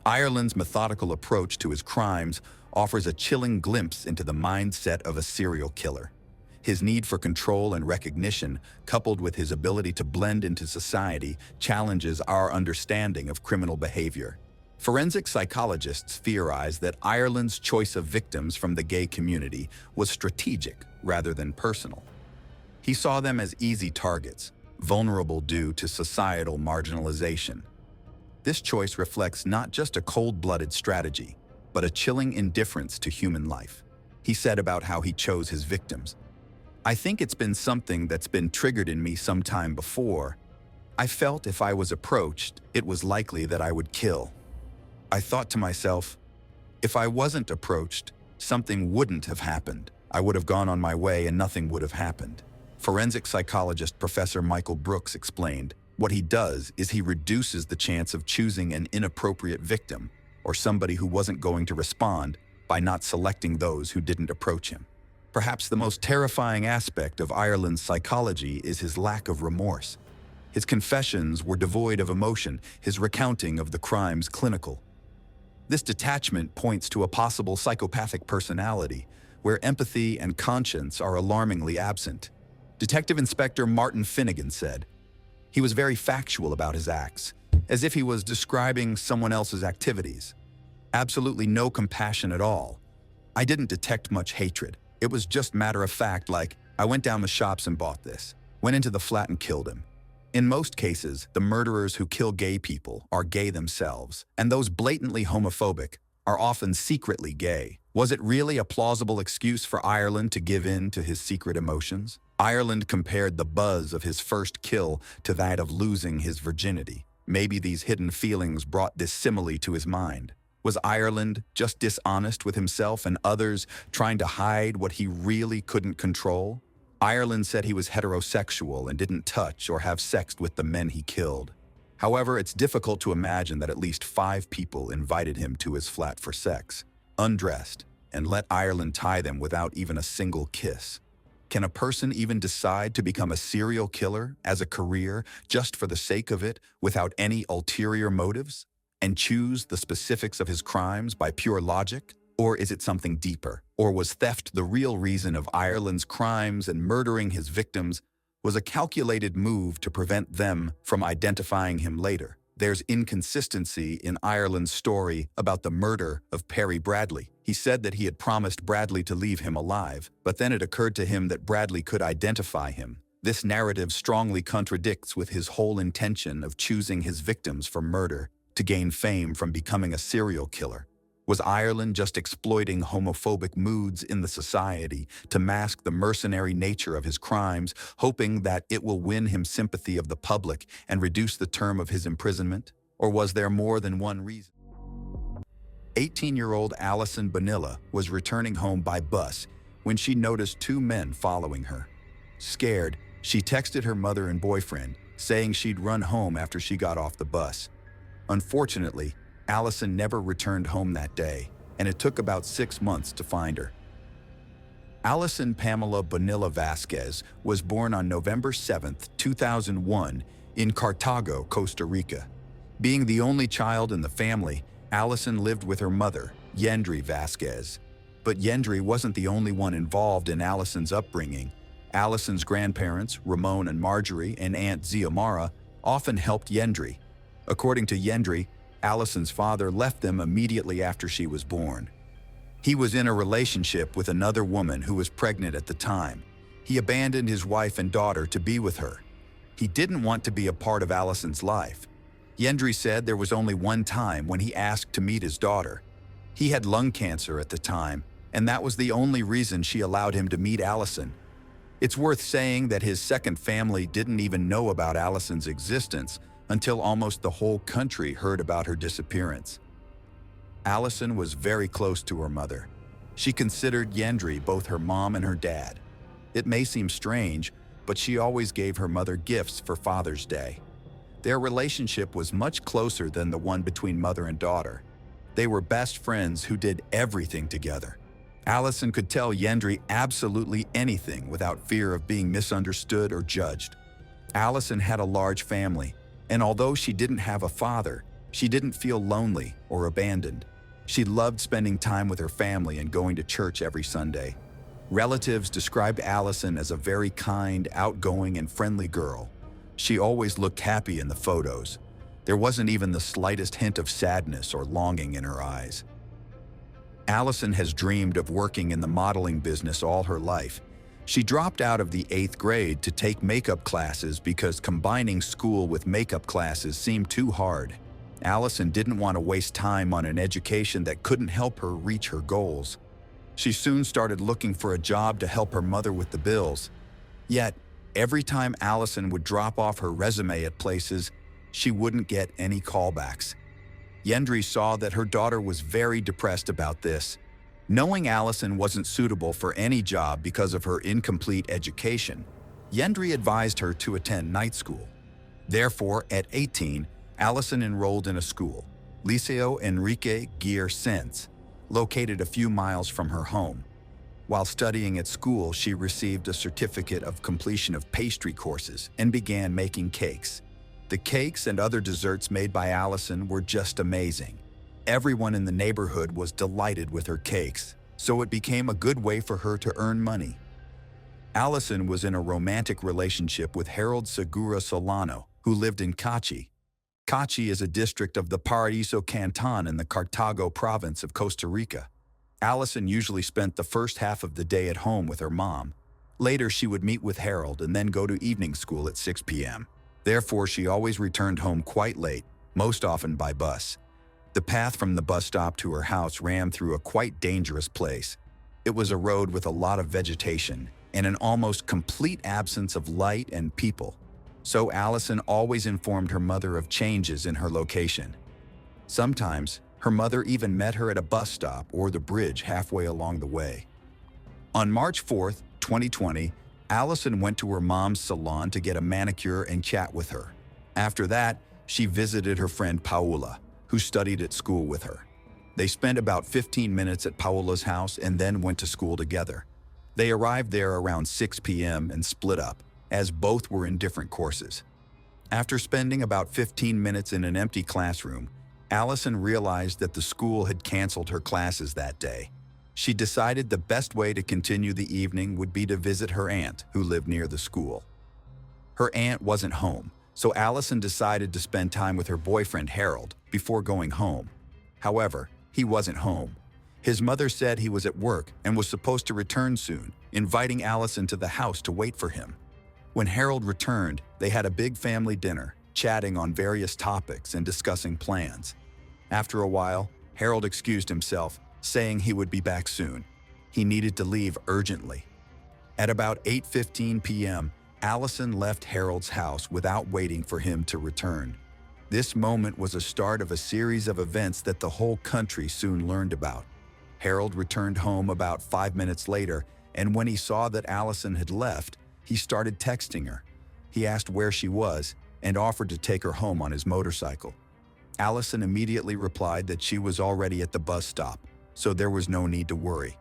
Ireland's methodical approach to his crimes offers a chilling glimpse into the mindset of a serial killer. His need for control and recognition, coupled with his ability to blend into society, challenges our understanding of criminal behavior. Forensic psychologists theorize that Ireland's choice of victims from the gay community was strategic rather than personal. He saw them as easy targets, vulnerable due to societal marginalization. This choice reflects not just a cold-blooded strategy, but a chilling indifference to human life. He said about how he chose his victims, "I think it's been something that's been triggered in me some time before. I felt if I was approached, it was likely that I would kill. I thought to myself, if I wasn't approached, something wouldn't have happened. I would have gone on my way and nothing would have happened." Forensic psychologist Professor Michael Brooks explained, what he does is he reduces the chance of choosing an inappropriate victim or somebody who wasn't going to respond by not selecting those who didn't approach him. Perhaps the most terrifying aspect of Ireland's psychology is his lack of remorse. His confessions were devoid of emotion, his recounting of the crimes clinical. This detachment points to a possible psychopathic personality, where empathy and conscience are alarmingly absent. Detective Inspector Martin Finnegan said, "He was very factual about his acts, as if he was describing someone else's activities. Absolutely no compassion at all. I didn't detect much hatred. It was just matter of fact, like, I went down the shops and bought this, went into the flat and killed him." In most cases, the murderers who kill gay people are gay themselves, and those blatantly homophobic are often secretly gay. Was it really a plausible excuse for Ireland to give in to his secret emotions? Ireland compared the buzz of his first kill to that of losing his virginity. Maybe these hidden feelings brought this simile to his mind. Was Ireland just dishonest with himself and others, trying to hide what he really couldn't control? Ireland said he was heterosexual and didn't touch or have sex with the men he killed. However, it's difficult to imagine that at least 5 people invited him to his flat for sex, undressed, and let Ireland tie them without even a single kiss. Can a person even decide to become a serial killer as a career just for the sake of it without any ulterior motives? And choose the specifics of his crimes by pure logic? Or is it something deeper? Or was theft the real reason of Ireland's crimes, and murdering his victims was a calculated move to prevent them from identifying him later? There's inconsistency in Ireland's story about the murder of Perry Bradley. He said that he had promised Bradley to leave him alive, but then it occurred to him that Bradley could identify him. This narrative strongly contradicts with his whole intention of choosing his victims for murder to gain fame from becoming a serial killer. Was Ireland just exploiting homophobic moods in the society to mask the mercenary nature of his crimes, hoping that it will win him sympathy of the public and reduce the term of his imprisonment? Or was there more than one reason? 18-year-old Alison Bonilla was returning home by bus when she noticed 2 men following her. Scared, she texted her mother and boyfriend, saying she'd run home after she got off the bus. Unfortunately, Alison never returned home that day, and it took about 6 months to find her. Alison Pamela Bonilla Vasquez was born on November 7, 2001, in Cartago, Costa Rica. Being the only child in the family, Alison lived with her mother, Yendri Vasquez. But Yendri wasn't the only one involved in Alison's upbringing. Alison's grandparents, Ramon and Marjorie, and Aunt Xiomara, often helped Yendri. According to Yendri, Alison's father left them immediately after she was born. He was in a relationship with another woman who was pregnant at the time. He abandoned his wife and daughter to be with her. He didn't want to be a part of Alison's life. Yendri said there was only one time when he asked to meet his daughter. He had lung cancer at the time, and that was the only reason she allowed him to meet Alison. It's worth saying that his second family didn't even know about Alison's existence until almost the whole country heard about her disappearance. Alison was very close to her mother. She considered Yendri both her mom and her dad. It may seem strange, but she always gave her mother gifts for Father's Day. Their relationship was much closer than the one between mother and daughter. They were best friends who did everything together. Alison could tell Yendri absolutely anything without fear of being misunderstood or judged. Alison had a large family, and although she didn't have a father, she didn't feel lonely or abandoned. She loved spending time with her family and going to church every Sunday. Relatives described Alison as a very kind, outgoing, and friendly girl. She always looked happy in the photos. There wasn't even the slightest hint of sadness or longing in her eyes. Allison has dreamed of working in the modeling business all her life. She dropped out of the 8th grade to take makeup classes because combining school with makeup classes seemed too hard. Allison didn't want to waste time on an education that couldn't help her reach her goals. She soon started looking for a job to help her mother with the bills. Yet, every time Allison would drop off her resume at places, she wouldn't get any callbacks. Yendri saw that her daughter was very depressed about this. Knowing Allison wasn't suitable for any job because of her incomplete education, Yendri advised her to attend night school. Therefore, at 18, Allison enrolled in a school, Liceo Enrique Guier Sens, located a few miles from her home. While studying at school, she received a certificate of completion of pastry courses and began making cakes. The cakes and other desserts made by Allison were just amazing. Everyone in the neighborhood was delighted with her cakes, so it became a good way for her to earn money. Allison was in a romantic relationship with Harold Segura Solano, who lived in Cachi. Cachi is a district of the Paraíso Canton in the Cartago province of Costa Rica. Allison usually spent the first half of the day at home with her mom. Later, she would meet with Harold and then go to evening school at 6 p.m. Therefore, she always returned home quite late, most often by bus. The path from the bus stop to her house ran through a quite dangerous place. It was a road with a lot of vegetation and an almost complete absence of light and people. So Allison always informed her mother of changes in her location. Sometimes, her mother even met her at a bus stop or the bridge halfway along the way. On March 4, 2020, Allison went to her mom's salon to get a manicure and chat with her. After that, she visited her friend Paula, who studied at school with her. They spent about 15 minutes at Paula's house and then went to school together. They arrived there around 6 p.m. and split up, as both were in different courses. After spending about 15 minutes in an empty classroom, Allison realized that the school had canceled her classes that day. She decided the best way to continue the evening would be to visit her aunt, who lived near the school. Her aunt wasn't home, so Allison decided to spend time with her boyfriend Harold before going home. However, he wasn't home. His mother said he was at work and was supposed to return soon, inviting Allison to the house to wait for him. When Harold returned, they had a big family dinner, chatting on various topics and discussing plans. After a while, Harold excused himself, saying he would be back soon. He needed to leave urgently. At about 8:15 p.m., Allison left Harold's house without waiting for him to return. This moment was a start of a series of events that the whole country soon learned about. Harold returned home about 5 minutes later, and when he saw that Allison had left, he started texting her. He asked where she was and offered to take her home on his motorcycle. Allison immediately replied that she was already at the bus stop, so there was no need to worry.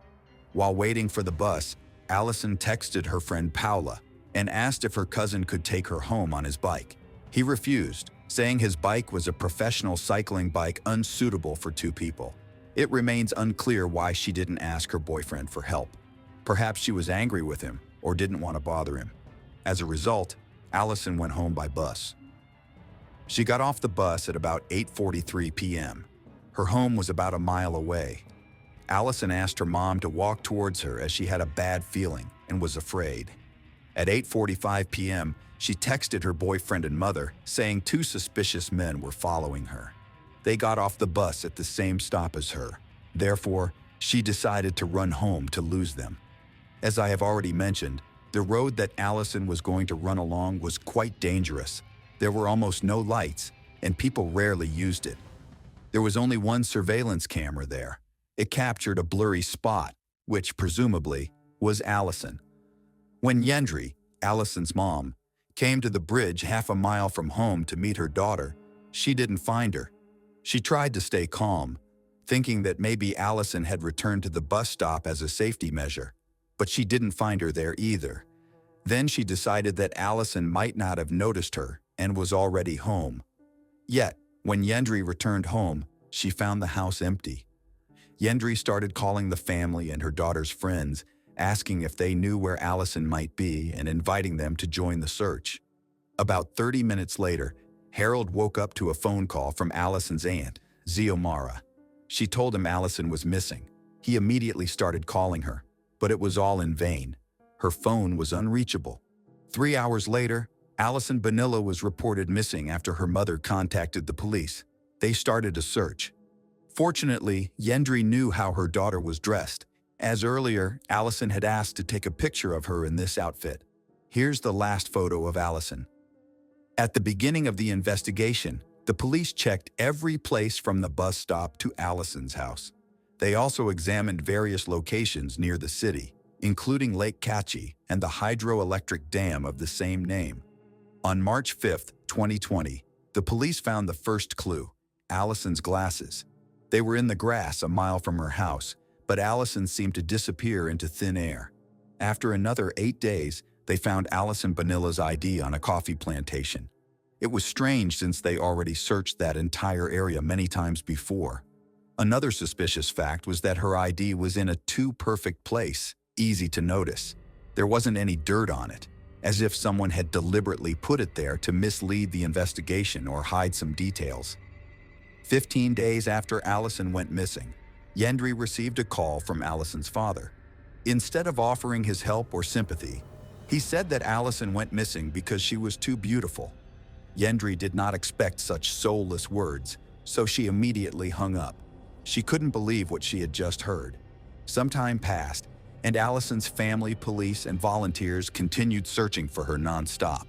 While waiting for the bus, Allison texted her friend Paula and asked if her cousin could take her home on his bike. He refused, saying his bike was a professional cycling bike unsuitable for two people. It remains unclear why she didn't ask her boyfriend for help. Perhaps she was angry with him or didn't want to bother him. As a result, Allison went home by bus. She got off the bus at about 8:43 p.m. Her home was about a mile away. Allison asked her mom to walk towards her as she had a bad feeling and was afraid. At 8:45 p.m., she texted her boyfriend and mother, saying two suspicious men were following her. They got off the bus at the same stop as her. Therefore, she decided to run home to lose them. As I have already mentioned, the road that Allison was going to run along was quite dangerous. There were almost no lights, and people rarely used it. There was only one surveillance camera there. It captured a blurry spot, which presumably was Allison. When Yendri, Allison's mom, came to the bridge half a mile from home to meet her daughter, she didn't find her. She tried to stay calm, thinking that maybe Allison had returned to the bus stop as a safety measure, but she didn't find her there either. Then she decided that Allison might not have noticed her and was already home. Yet, when Yendri returned home, she found the house empty. Yendri started calling the family and her daughter's friends, asking if they knew where Allison might be and inviting them to join the search. About 30 minutes later, Harold woke up to a phone call from Allison's aunt, Xiomara. She told him Allison was missing. He immediately started calling her, but it was all in vain. Her phone was unreachable. 3 hours later, Allison Bonilla was reported missing after her mother contacted the police. They started a search. Fortunately, Yendri knew how her daughter was dressed. As earlier, Allison had asked to take a picture of her in this outfit. Here's the last photo of Allison. At the beginning of the investigation, the police checked every place from the bus stop to Allison's house. They also examined various locations near the city, including Lake Catchy and the hydroelectric dam of the same name. On March 5, 2020, the police found the first clue, Allison's glasses. They were in the grass a mile from her house, but Allison seemed to disappear into thin air. After another 8 days, they found Allison Bonilla's ID on a coffee plantation. It was strange since they already searched that entire area many times before. Another suspicious fact was that her ID was in a too-perfect place, easy to notice. There wasn't any dirt on it, as if someone had deliberately put it there to mislead the investigation or hide some details. 15 days after Allison went missing, Yendri received a call from Allison's father. Instead of offering his help or sympathy, he said that Allison went missing because she was too beautiful. Yendri did not expect such soulless words, so she immediately hung up. She couldn't believe what she had just heard. Some time passed, and Allison's family, police, and volunteers continued searching for her nonstop.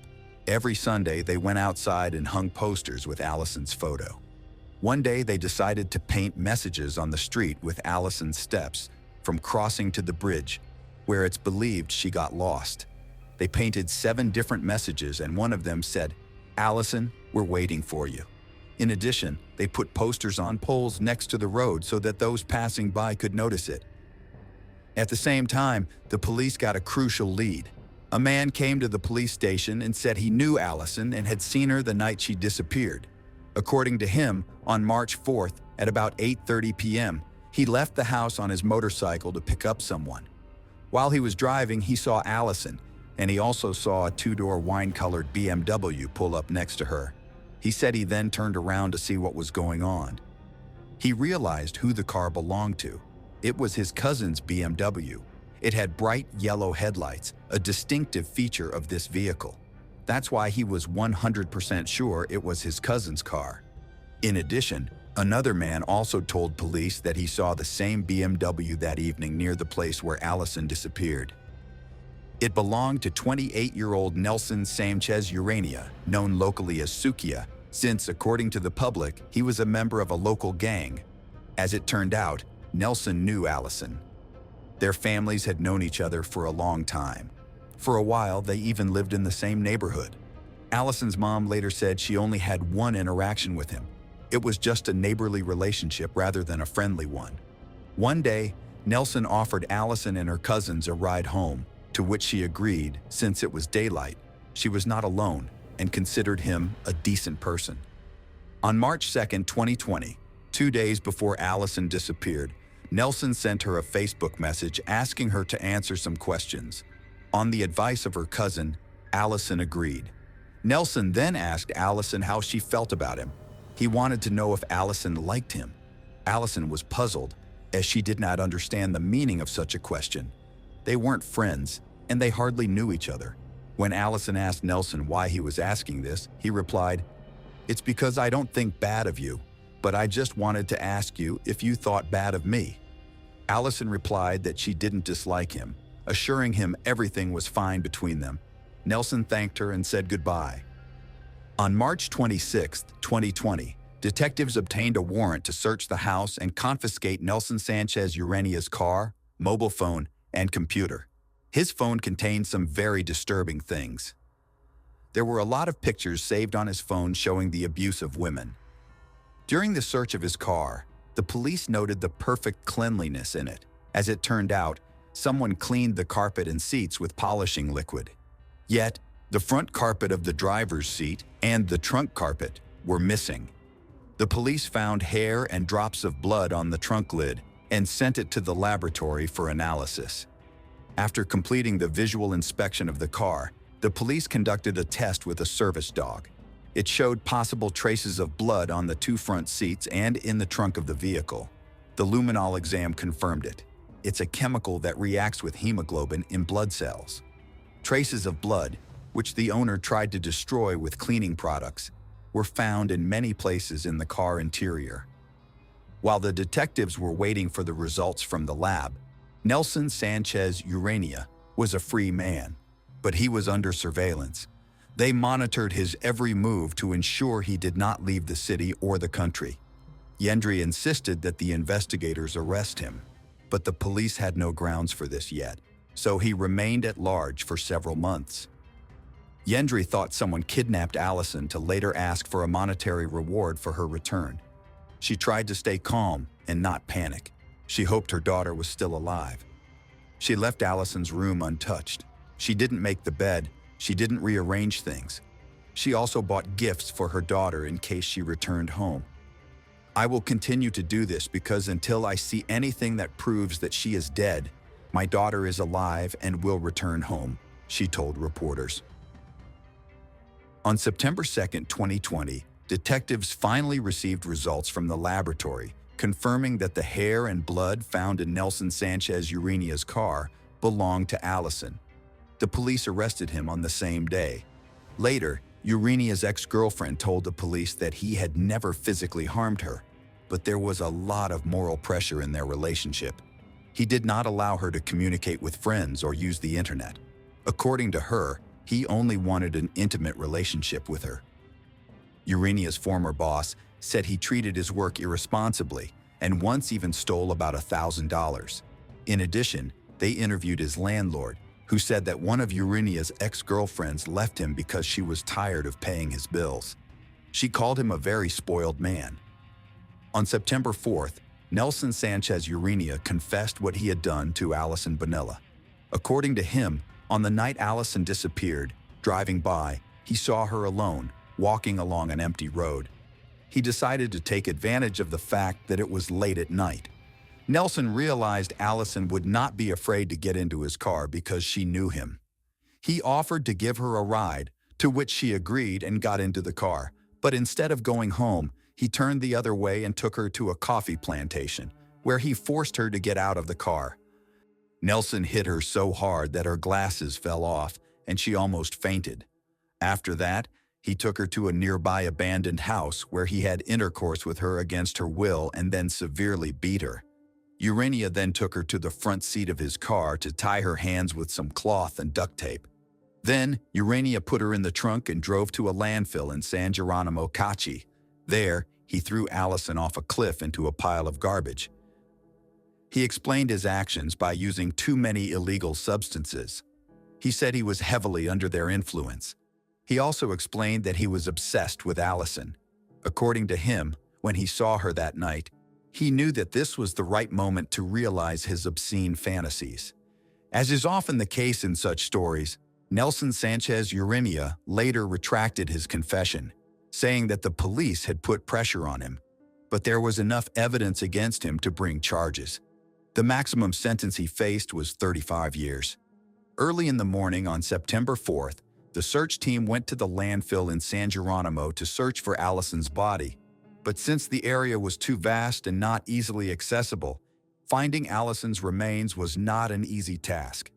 Every Sunday, they went outside and hung posters with Allison's photo. One day, they decided to paint messages on the street with Allison's steps, from crossing to the bridge, where it's believed she got lost. They painted 7 different messages, and one of them said, "Allison, we're waiting for you." In addition, they put posters on poles next to the road so that those passing by could notice it. At the same time, the police got a crucial lead. A man came to the police station and said he knew Allison and had seen her the night she disappeared. According to him, on March 4th, at about 8:30 p.m., he left the house on his motorcycle to pick up someone. While he was driving, he saw Allison, and he also saw a 2-door wine-colored BMW pull up next to her. He said he then turned around to see what was going on. He realized who the car belonged to. It was his cousin's BMW. It had bright yellow headlights, a distinctive feature of this vehicle. That's why he was 100% sure it was his cousin's car. In addition, another man also told police that he saw the same BMW that evening near the place where Allison disappeared. It belonged to 28-year-old Nelson Sanchez Urania, known locally as Sukia, since, according to the public, he was a member of a local gang. As it turned out, Nelson knew Allison. Their families had known each other for a long time. For a while, they even lived in the same neighborhood. Allison's mom later said she only had one interaction with him. It was just a neighborly relationship rather than a friendly one. One day, Nelson offered Allison and her cousins a ride home, to which she agreed since it was daylight. She was not alone and considered him a decent person. On March 2, 2020, 2 days before Allison disappeared, Nelson sent her a Facebook message asking her to answer some questions. On the advice of her cousin, Allison agreed. Nelson then asked Allison how she felt about him. He wanted to know if Allison liked him. Allison was puzzled, as she did not understand the meaning of such a question. They weren't friends, and they hardly knew each other. When Allison asked Nelson why he was asking this, he replied, "It's because I don't think bad of you, but I just wanted to ask you if you thought bad of me." Allison replied that she didn't dislike him, assuring him everything was fine between them. Nelson thanked her and said goodbye. On March 26, 2020, detectives obtained a warrant to search the house and confiscate Nelson Sanchez Urania's car, mobile phone, and computer. His phone contained some very disturbing things. There were a lot of pictures saved on his phone showing the abuse of women. During the search of his car, the police noted the perfect cleanliness in it. As it turned out, someone cleaned the carpet and seats with polishing liquid. Yet, the front carpet of the driver's seat and the trunk carpet were missing. The police found hair and drops of blood on the trunk lid and sent it to the laboratory for analysis. After completing the visual inspection of the car, the police conducted a test with a service dog. It showed possible traces of blood on the two front seats and in the trunk of the vehicle. The luminol exam confirmed it. It's a chemical that reacts with hemoglobin in blood cells. Traces of blood, which the owner tried to destroy with cleaning products, were found in many places in the car interior. While the detectives were waiting for the results from the lab, Nelson Sanchez Urania was a free man, but he was under surveillance. They monitored his every move to ensure he did not leave the city or the country. Yendry insisted that the investigators arrest him, but the police had no grounds for this yet, so he remained at large for several months. Yendry thought someone kidnapped Allison to later ask for a monetary reward for her return. She tried to stay calm and not panic. She hoped her daughter was still alive. She left Allison's room untouched. She didn't make the bed. She didn't rearrange things. She also bought gifts for her daughter in case she returned home. "I will continue to do this because until I see anything that proves that she is dead, my daughter is alive and will return home," she told reporters. On September 2, 2020, detectives finally received results from the laboratory, confirming that the hair and blood found in Nelson Sanchez Urania's car belonged to Allison. The police arrested him on the same day. Later, Urania's ex-girlfriend told the police that he had never physically harmed her, but there was a lot of moral pressure in their relationship. He did not allow her to communicate with friends or use the internet. According to her, he only wanted an intimate relationship with her. Urania's former boss said he treated his work irresponsibly and once even stole about $1,000. In addition, they interviewed his landlord, who said that one of Urania's ex-girlfriends left him because she was tired of paying his bills. She called him a very spoiled man. On September 4th, Nelson Sanchez Urania confessed what he had done to Allison Bonilla. According to him, on the night Allison disappeared, driving by, he saw her alone, walking along an empty road. He decided to take advantage of the fact that it was late at night. Nelson realized Allison would not be afraid to get into his car because she knew him. He offered to give her a ride, to which she agreed and got into the car. But instead of going home, he turned the other way and took her to a coffee plantation, where he forced her to get out of the car. Nelson hit her so hard that her glasses fell off and she almost fainted. After that, he took her to a nearby abandoned house where he had intercourse with her against her will and then severely beat her. Urania then took her to the front seat of his car to tie her hands with some cloth and duct tape. Then, Urania put her in the trunk and drove to a landfill in San Geronimo Cachi. There, he threw Allison off a cliff into a pile of garbage. He explained his actions by using too many illegal substances. He said he was heavily under their influence. He also explained that he was obsessed with Allison. According to him, when he saw her that night, he knew that this was the right moment to realize his obscene fantasies. As is often the case in such stories, Nelson Sanchez Urania later retracted his confession, saying that the police had put pressure on him, but there was enough evidence against him to bring charges. The maximum sentence he faced was 35 years. Early in the morning on September 4th, the search team went to the landfill in San Geronimo to search for Allison's body, but since the area was too vast and not easily accessible, finding Allison's remains was not an easy task.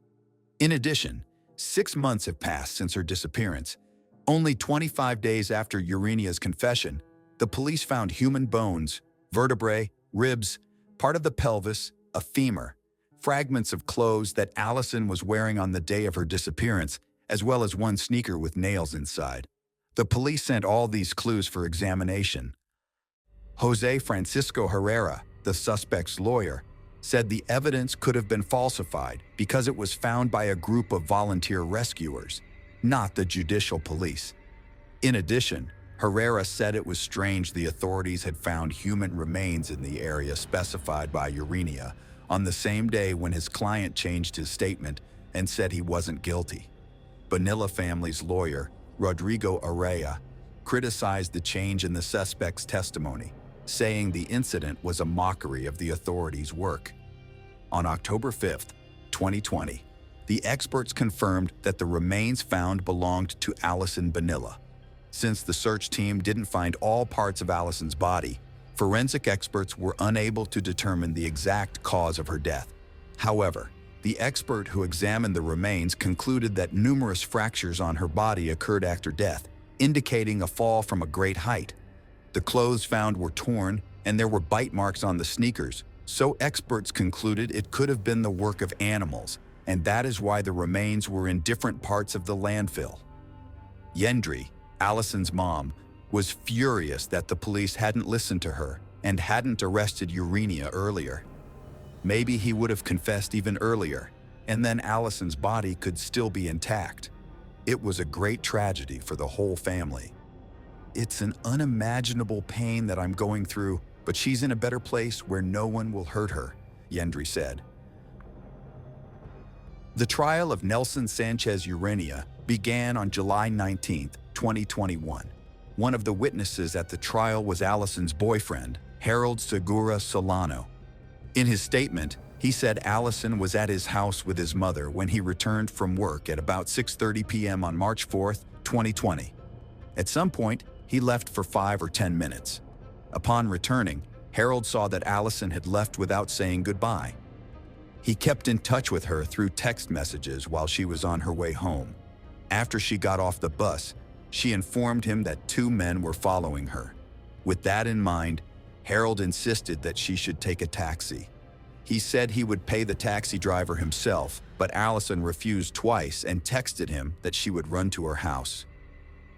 In addition, 6 months have passed since her disappearance. Only 25 days after Urania's confession, the police found human bones, vertebrae, ribs, part of the pelvis, a femur, fragments of clothes that Allison was wearing on the day of her disappearance, as well as one sneaker with nails inside. The police sent all these clues for examination. Jose Francisco Herrera, the suspect's lawyer, said the evidence could have been falsified because it was found by a group of volunteer rescuers, not the judicial police. In addition, Herrera said it was strange the authorities had found human remains in the area specified by Urania on the same day when his client changed his statement and said he wasn't guilty. Bonilla family's lawyer, Rodrigo Araya, criticized the change in the suspect's testimony, saying the incident was a mockery of the authorities' work. On October 5, 2020, the experts confirmed that the remains found belonged to Allison Bonilla. Since the search team didn't find all parts of Allison's body, forensic experts were unable to determine the exact cause of her death. However, the expert who examined the remains concluded that numerous fractures on her body occurred after death, indicating a fall from a great height. The clothes found were torn, and there were bite marks on the sneakers, so experts concluded it could have been the work of animals, and that is why the remains were in different parts of the landfill. Yendri, Allison's mom, was furious that the police hadn't listened to her and hadn't arrested Urania earlier. Maybe he would have confessed even earlier, and then Allison's body could still be intact. It was a great tragedy for the whole family. "It's an unimaginable pain that I'm going through, but she's in a better place where no one will hurt her," Yendri said. The trial of Nelson Sanchez Urania began on July 19, 2021. One of the witnesses at the trial was Allison's boyfriend, Harold Segura Solano. In his statement, he said Allison was at his house with his mother when he returned from work at about 6:30 p.m. on March 4, 2020. At some point, he left for 5 or 10 minutes. Upon returning, Harold saw that Allison had left without saying goodbye. He kept in touch with her through text messages while she was on her way home. After she got off the bus, she informed him that 2 men were following her. With that in mind, Harold insisted that she should take a taxi. He said he would pay the taxi driver himself, but Allison refused twice and texted him that she would run to her house.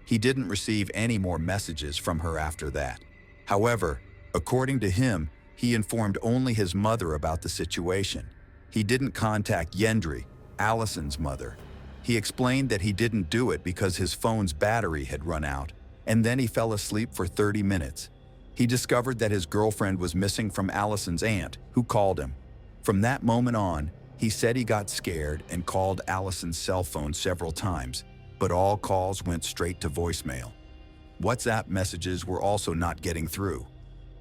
He didn't receive any more messages from her after that. However, according to him, he informed only his mother about the situation. He didn't contact Yendri, Allison's mother. He explained that he didn't do it because his phone's battery had run out, and then he fell asleep for 30 minutes. He discovered that his girlfriend was missing from Allison's aunt, who called him. From that moment on, he said he got scared and called Allison's cell phone several times, but all calls went straight to voicemail. WhatsApp messages were also not getting through.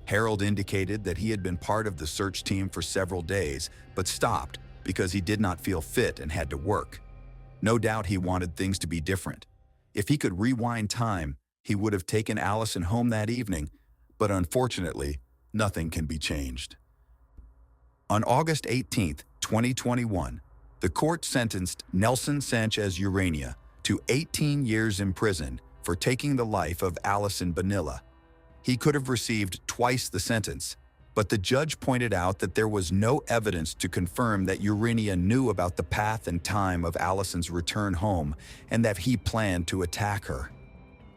Harold indicated that he had been part of the search team for several days, but stopped because he did not feel fit and had to work. No doubt he wanted things to be different. If he could rewind time, he would have taken Allison home that evening, but unfortunately, nothing can be changed. On August 18, 2021, the court sentenced Nelson Sanchez Urania to 18 years in prison for taking the life of Allison Bonilla. He could have received twice the sentence, but the judge pointed out that there was no evidence to confirm that Urania knew about the path and time of Allison's return home and that he planned to attack her.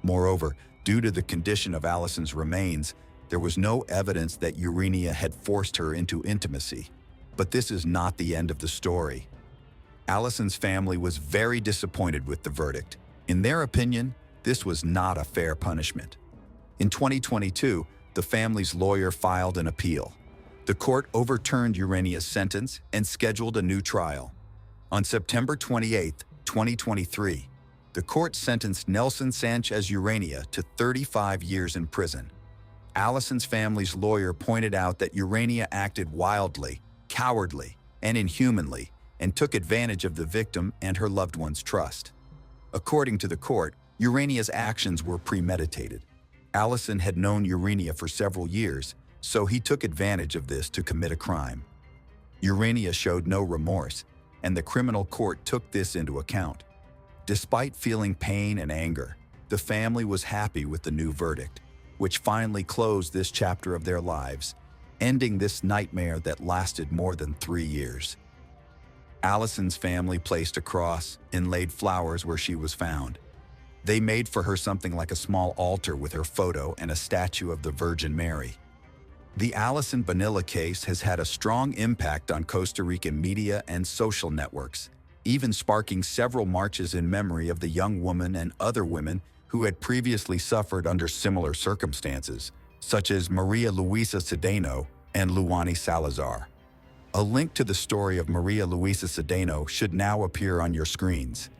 Moreover, due to the condition of Allison's remains, there was no evidence that Urania had forced her into intimacy. But this is not the end of the story. Allison's family was very disappointed with the verdict. In their opinion, this was not a fair punishment. In 2022, the family's lawyer filed an appeal. The court overturned Urania's sentence and scheduled a new trial. On September 28, 2023, the court sentenced Nelson Sanchez Urania to 35 years in prison. Allison's family's lawyer pointed out that Urania acted wildly, cowardly, and inhumanly, and took advantage of the victim and her loved one's trust. According to the court, Urania's actions were premeditated. Allison had known Urania for several years, so he took advantage of this to commit a crime. Urania showed no remorse, and the criminal court took this into account. Despite feeling pain and anger, the family was happy with the new verdict, which finally closed this chapter of their lives, ending this nightmare that lasted more than 3 years. Allison's family placed a cross and laid flowers where she was found. They made for her something like a small altar with her photo and a statue of the Virgin Mary. The Allison Bonilla case has had a strong impact on Costa Rican media and social networks, even sparking several marches in memory of the young woman and other women who had previously suffered under similar circumstances, such as Maria Luisa Cedeno and Luani Salazar. A link to the story of Maria Luisa Cedeno should now appear on your screens.